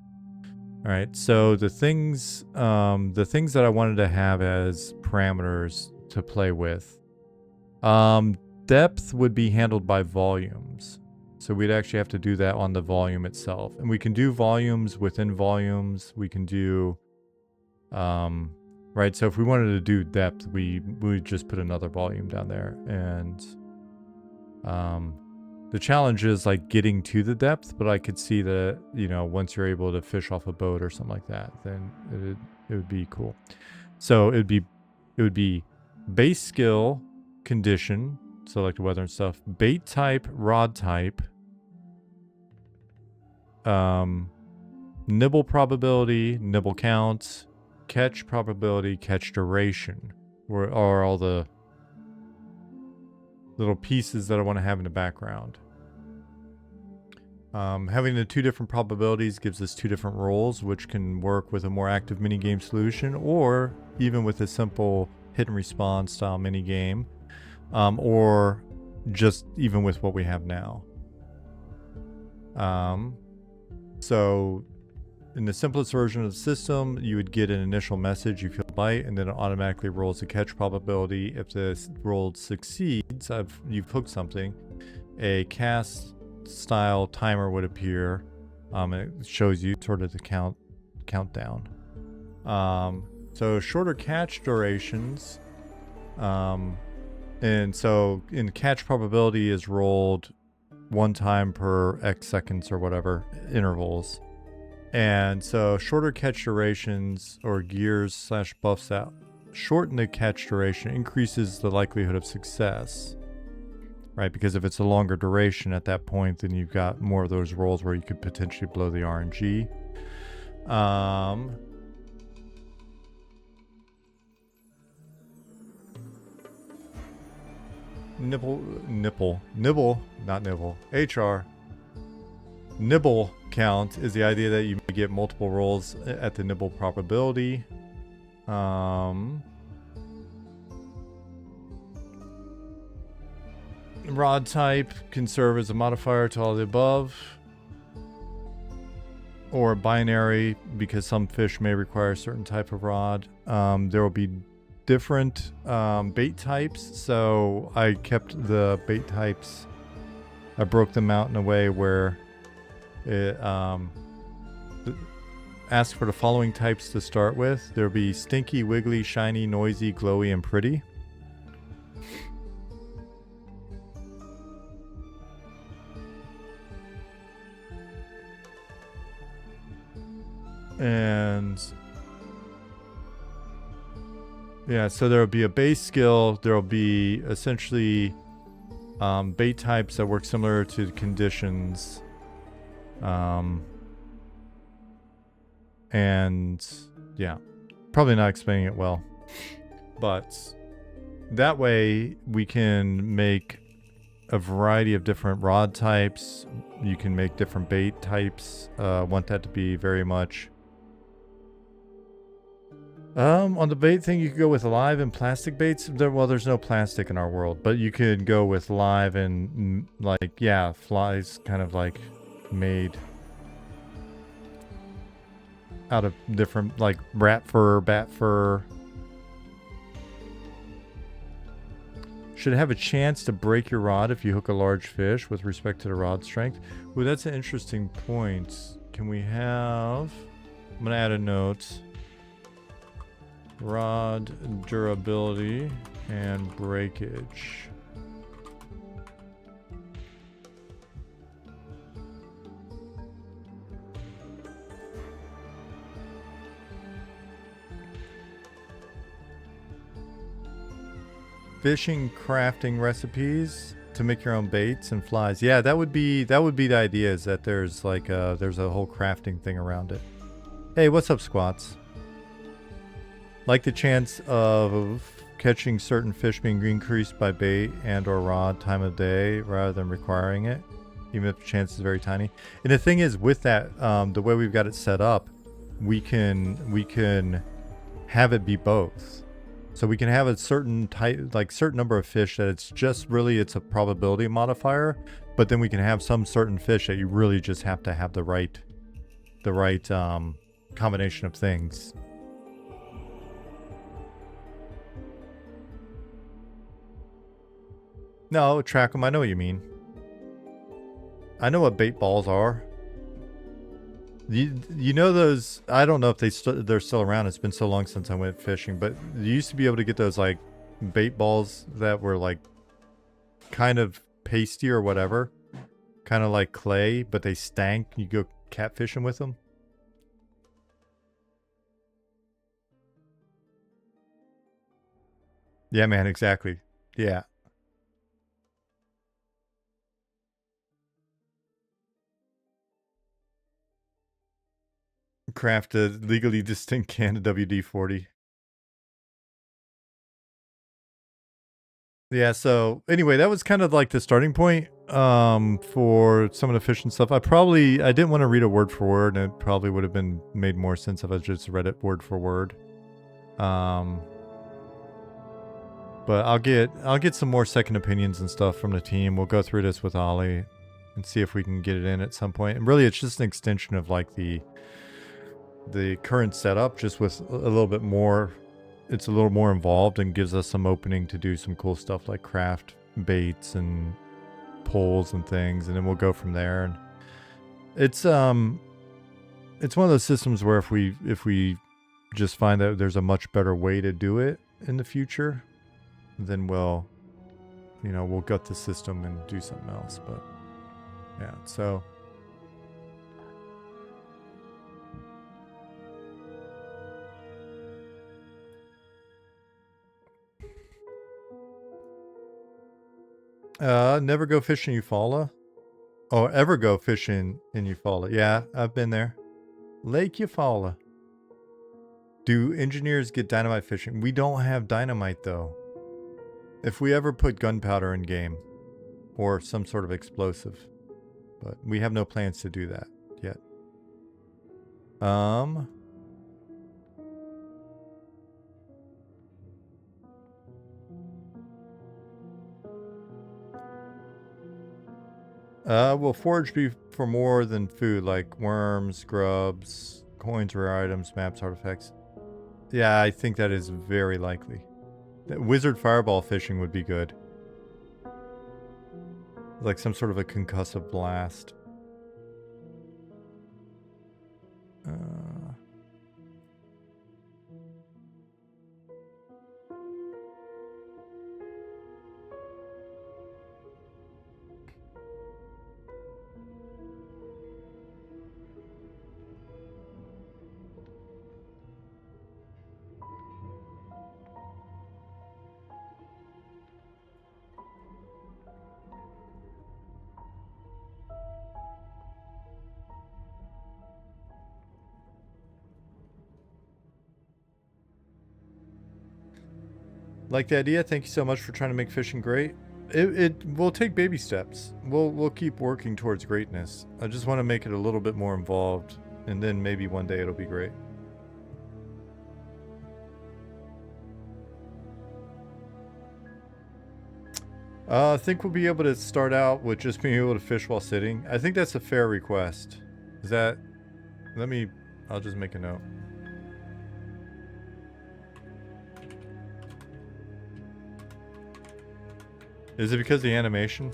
All right, so the things that I wanted to have as parameters to play with, depth would be handled by volumes. So we'd actually have to do that on the volume itself. And we can do volumes within volumes. We can do, right? So if we wanted to do depth, we would just put another volume down there. And the challenge is like getting to the depth, but I could see that, you know, once you're able to fish off a boat or something like that, then it would be cool. So it would be base skill, condition, so like the weather and stuff, bait type, rod type, nibble probability, nibble count, catch probability, catch duration, are all the little pieces that I want to have in the background. Having the two different probabilities gives us two different roles, which can work with a more active minigame solution, or even with a simple hit and respawn style minigame, or just even with what we have now. So in the simplest version of the system, you would get an initial message, you feel a bite, and then it automatically rolls the catch probability. If the roll succeeds, you've hooked something, a cast style timer would appear. It shows you sort of the countdown. So shorter catch durations, and so in catch probability is rolled one time per X seconds or whatever intervals. And so shorter catch durations, or gears / buffs out, shorten the catch duration, increases the likelihood of success, right? Because if it's a longer duration at that point, then you've got more of those rolls where you could potentially blow the RNG. Nibble count is the idea that you may get multiple rolls at the nibble probability. Rod type can serve as a modifier to all the above, or binary, because some fish may require a certain type of rod. There will be different bait types, so I kept the bait types, I broke them out in a way where it asks for the following types to start with. There'll be stinky, wiggly, shiny, noisy, glowy, and pretty. And yeah, so there'll be a base skill. There'll be essentially bait types that work similar to conditions. And yeah, probably not explaining it well, but that way we can make a variety of different rod types. You can make different bait types. Want that to be very much on the bait thing. You could go with live and plastic baits. Well, there's no plastic in our world, but you could go with live and like, yeah, flies kind of like made out of different, like rat fur, bat fur. Should have a chance to break your rod if you hook a large fish with respect to the rod strength. Ooh, that's an interesting point. Can we have, I'm gonna add a note. Rod durability and breakage. fishing crafting recipes to make your own baits and flies. Yeah, that would be the idea, is that there's like there's a whole crafting thing around it. Hey, what's up, squats? Like the chance of catching certain fish being increased by bait and or rod time of day rather than requiring it, even if the chance is very tiny. And the thing is, with that, the way we've got it set up, we can have it be both. So we can have a certain type, like certain number of fish that it's just really, it's a probability modifier, but then we can have some certain fish that you really just have to have the right combination of things. No, track them. I know what you mean. I know what bait balls are. You know those, I don't know if they're still around. It's been so long since I went fishing, but you used to be able to get those like bait balls that were like kind of pasty or whatever, kind of like clay, but they stank. You go catfishing with them. Yeah, man, exactly. Yeah. Craft a legally distinct can of WD-40. Yeah, so anyway, that was kind of like the starting point for some of the fish and stuff. I didn't want to read it word for word, and it probably would have been made more sense if I just read it word for word. But I'll get some more second opinions and stuff from the team. We'll go through this with Ollie and see if we can get it in at some point. And really, it's just an extension of like the current setup, just with a little bit more. It's a little more involved and gives us some opening to do some cool stuff like craft baits and poles and things, and then we'll go from there. And it's one of those systems where if we just find that there's a much better way to do it in the future, then we'll gut the system and do something else. But yeah, so never go fishing Eufaula. Oh, ever go fishing in Eufaula. Yeah, I've been there. Lake Eufaula. Do engineers get dynamite fishing? We don't have dynamite though. If we ever put gunpowder in game or some sort of explosive, but we have no plans to do that yet. Will forage be for more than food, like worms, grubs, coins, rare items, maps, artifacts? Yeah, I think that is very likely. Wizard fireball fishing would be good. Like some sort of a concussive blast. Like the idea. Thank you so much for trying to make fishing great. It will take baby steps. We'll keep working towards greatness. I just want to make it a little bit more involved, and then maybe one day it'll be great. I think we'll be able to start out with just being able to fish while sitting. I think that's a fair request. Is that... I'll just make a note. Is it because of the animation?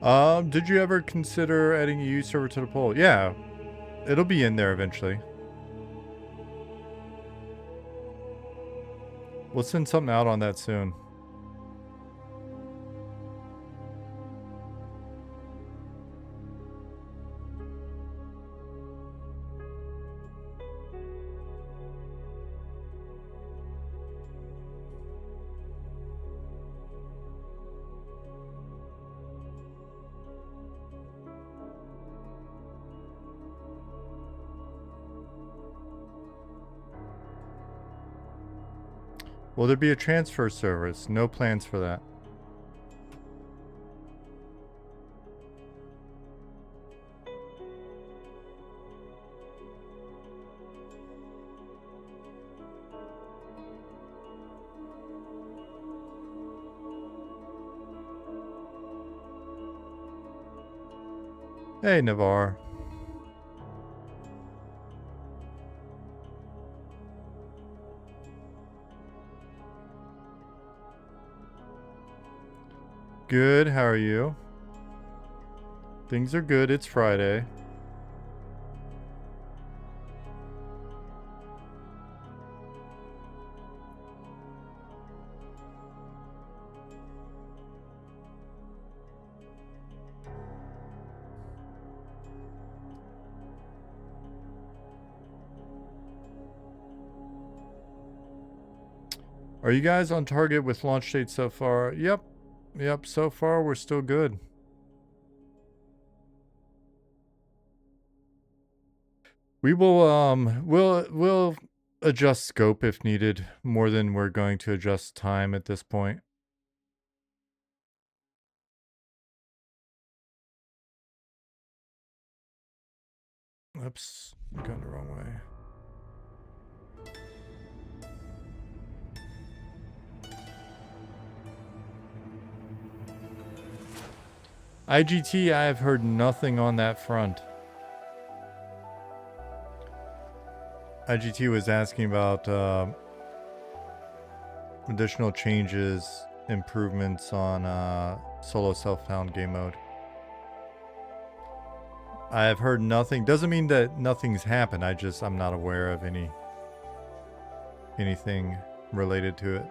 Did you ever consider adding a EU server to the poll? Yeah, it'll be in there eventually. We'll send something out on that soon. Will there be a transfer service? No plans for that. Hey, Navarre. Good, how are you? Things are good, it's Friday. Are you guys on target with launch date so far? Yep. Yep, so far we're still good. We will we'll adjust scope if needed more than we're going to adjust time at this point. Oops, I'm going the wrong way. IGT, I have heard nothing on that front. IGT was asking about additional changes, improvements on solo self-found game mode. I have heard nothing. Doesn't mean that nothing's happened. I'm not aware of anything related to it.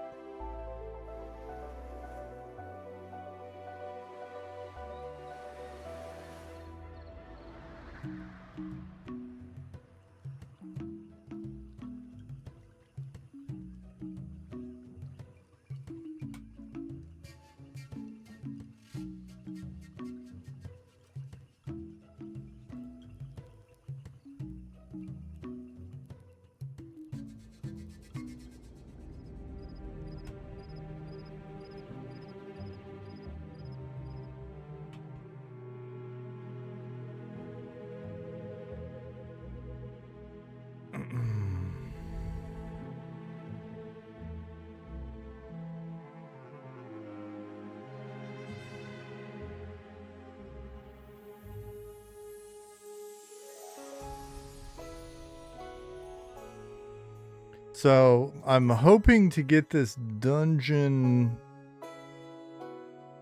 So I'm hoping to get this dungeon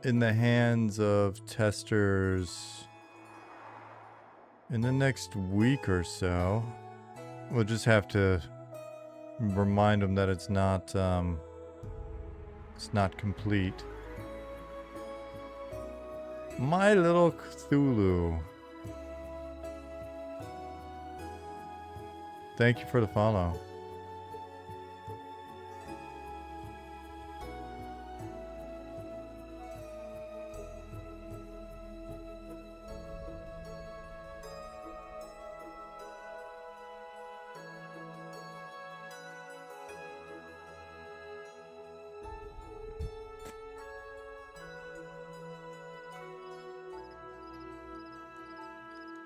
in the hands of testers in the next week or so. We'll just have to remind them that it's not complete. My little Cthulhu. Thank you for the follow.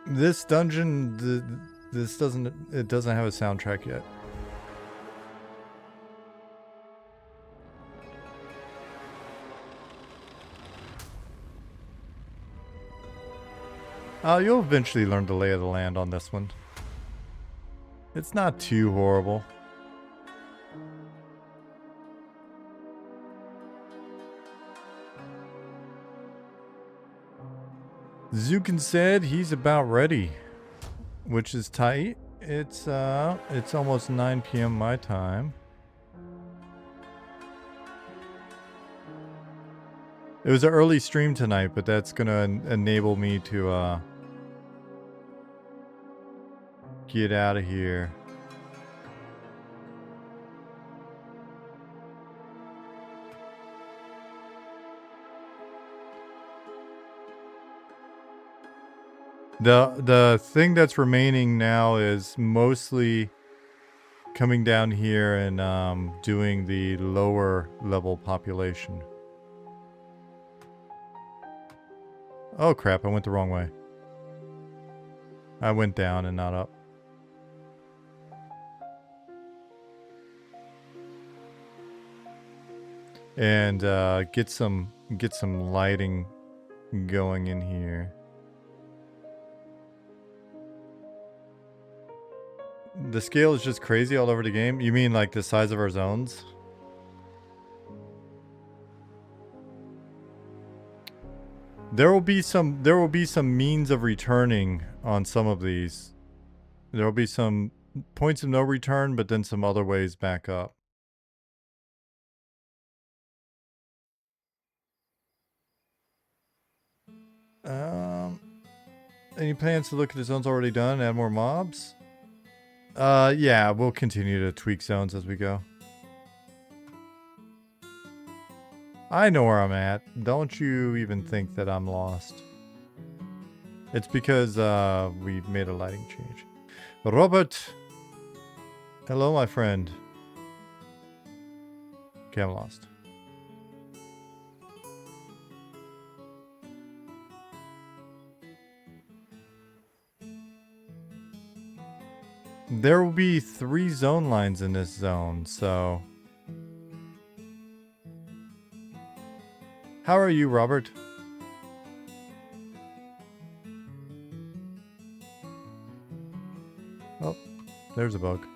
This dungeon, it doesn't have a soundtrack yet. You'll eventually learn the lay of the land on this one. It's not too horrible. Zukin said he's about ready, which is tight. It's almost 9 p.m. my time. It was an early stream tonight, but that's gonna enable me to get out of here. The thing that's remaining now is mostly coming down here and doing the lower level population. Oh crap, I went the wrong way. I went down and not up. And get some lighting going in here. The scale is just crazy all over the game. You mean like the size of our zones? There will be some means of returning on some of these. There will be some points of no return, but then some other ways back up. Any plans to look at the zones already done? Add more mobs? Yeah, we'll continue to tweak zones as we go. I know where I'm at. Don't you even think that I'm lost. It's because we made a lighting change. Robert! Hello, my friend. Okay, I'm lost. There will be 3 zone lines in this zone, so... How are you, Robert? Oh, there's a bug.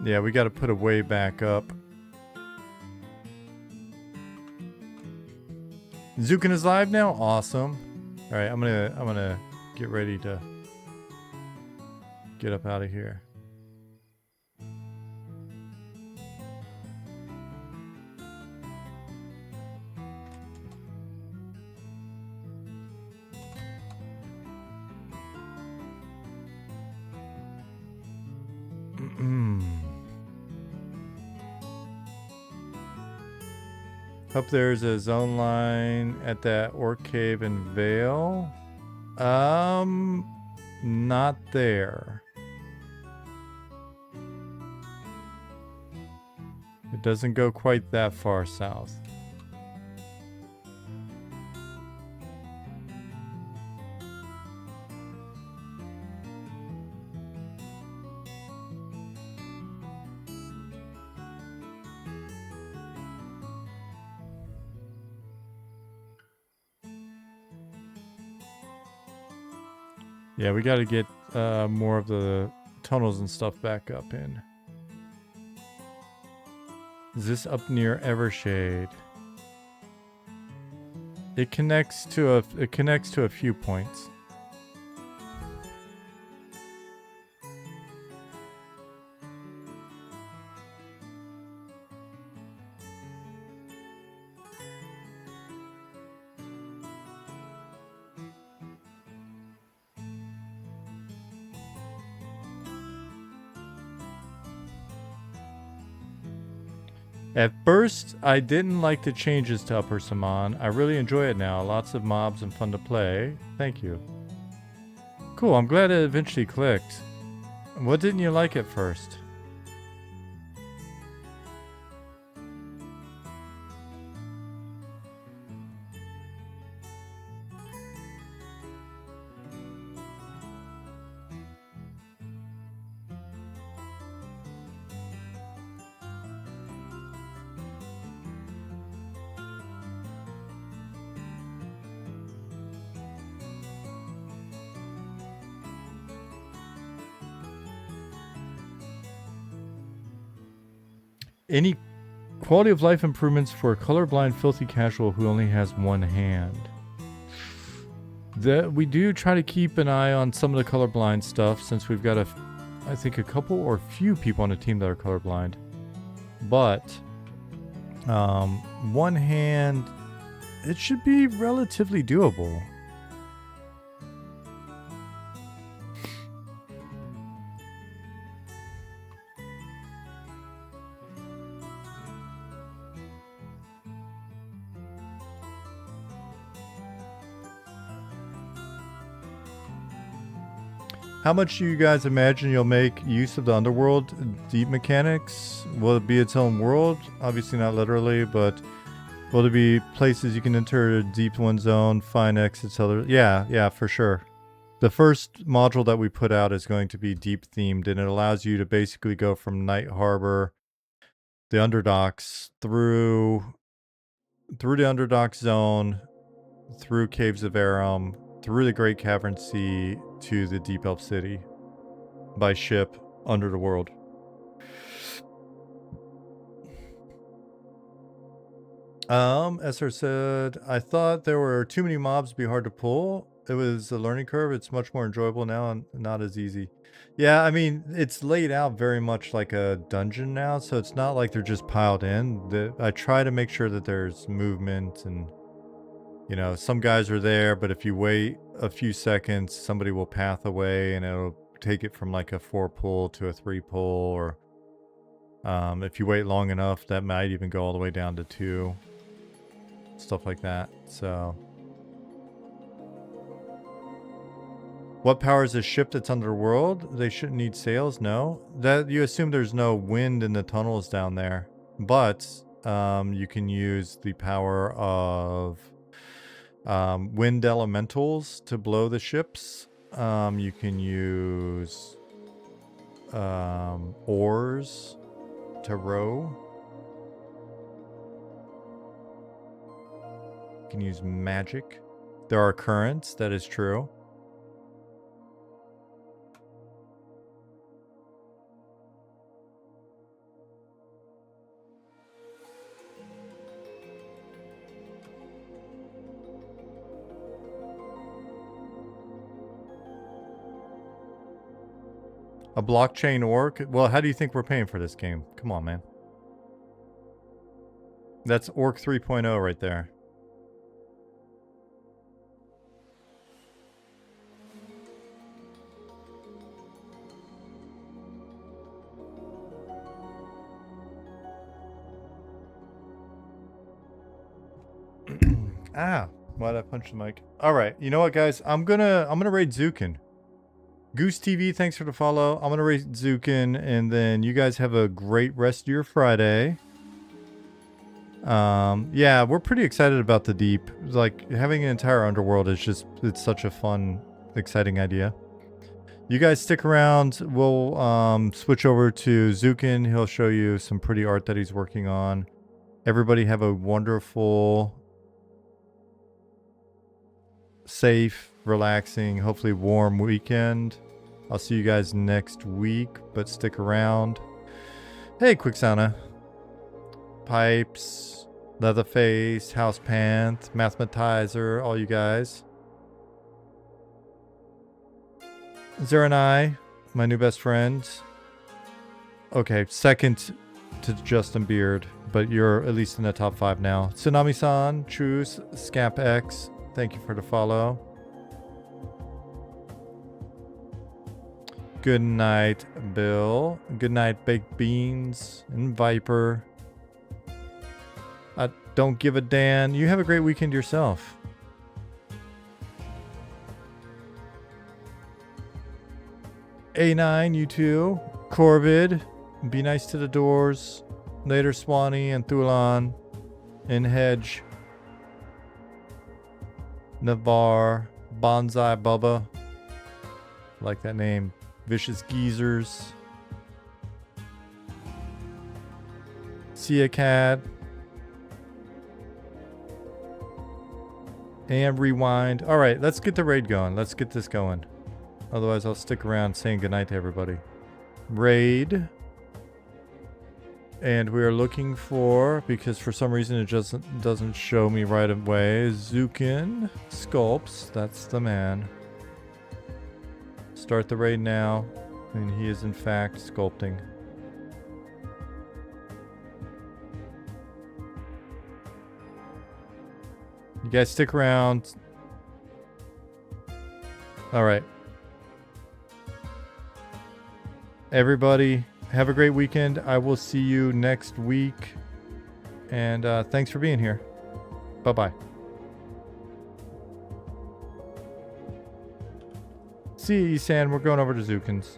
Yeah, we gotta put a way back up. Zukin is live now? Awesome. Alright, I'm gonna get ready to get up out of here. Hope there's a zone line at that Orc Cave and Vale. Not there. It doesn't go quite that far south. Yeah, we got to get more of the tunnels and stuff back up in. Is this up near Evershade? It connects to a few points. At first, I didn't like the changes to Upper Saman. I really enjoy it now. Lots of mobs and fun to play. Thank you. Cool, I'm glad it eventually clicked. What didn't you like at first? Any quality of life improvements for a colorblind filthy casual who only has one hand. That we do try to keep an eye on some of the colorblind stuff since we've got I think a couple or few people on the team that are colorblind. But one hand, it should be relatively doable. How much do you guys imagine you'll make use of the underworld deep mechanics? Will it be its own world? Obviously not literally, but will there be places you can enter a deep one zone, find exits, other... Yeah, for sure. The first module that we put out is going to be deep themed, and it allows you to basically go from Night Harbor, the Underdocks, through the Underdock zone, through Caves of Aram, through the Great Cavern Sea to the Deep Elf City by ship under the world. Esther said, I thought there were too many mobs to be hard to pull. It was a learning curve. It's much more enjoyable now and not as easy. Yeah, I mean, it's laid out very much like a dungeon now, so it's not like they're just piled in. I try to make sure that there's movement and, you know, some guys are there, but if you wait a few seconds, somebody will path away and it'll take it from like a 4 pull to a 3 pull, or if you wait long enough, that might even go all the way down to 2. Stuff like that. So what powers a ship that's underworld? They shouldn't need sails, no. That you assume there's no wind in the tunnels down there. But you can use the power of wind elementals to blow the ships. You can use oars to row. You can use magic. There are currents, that is true. A blockchain orc? Well, how do you think we're paying for this game? Come on, man. That's Orc 3.0 right there. Ah, why'd I punch the mic? All right, you know what, guys? I'm gonna raid Zukin. Goose TV, thanks for the follow. I'm gonna raid Zukin, and then you guys have a great rest of your Friday. Yeah, we're pretty excited about the deep. Like, having an entire underworld is just, it's such a fun, exciting idea. You guys stick around. We'll switch over to Zukin. He'll show you some pretty art that he's working on. Everybody have a wonderful, safe, relaxing, hopefully warm weekend. I'll see you guys next week, but stick around. Hey, Quicksana. Pipes, Leatherface, Housepanth, Mathematizer, all you guys. Zeranai, my new best friend. Okay, second to Justin Beard, but you're at least in the top 5 now. Tsunami-san, Truce, ScapX, thank you for the follow. Good night, Bill. Good night, Baked Beans and Viper. I don't give a damn. You have a great weekend yourself. A9, you too. Corvid, be nice to the doors. Later, Swanee and Thulan. In Hedge. Navar. Bonsai Bubba. Like that name. Vicious Geezers. Sia Cat. And Rewind. Alright, let's get the raid going. Let's get this going. Otherwise, I'll stick around saying goodnight to everybody. Raid. And we are looking for, because for some reason it just doesn't show me right away, Zukin Sculpts. That's the man. Start the raid now. And he is in fact sculpting. You guys stick around. Alright. Everybody, have a great weekend. I will see you next week. And thanks for being here. Bye-bye. See you, Isan. We're going over to Zukin's.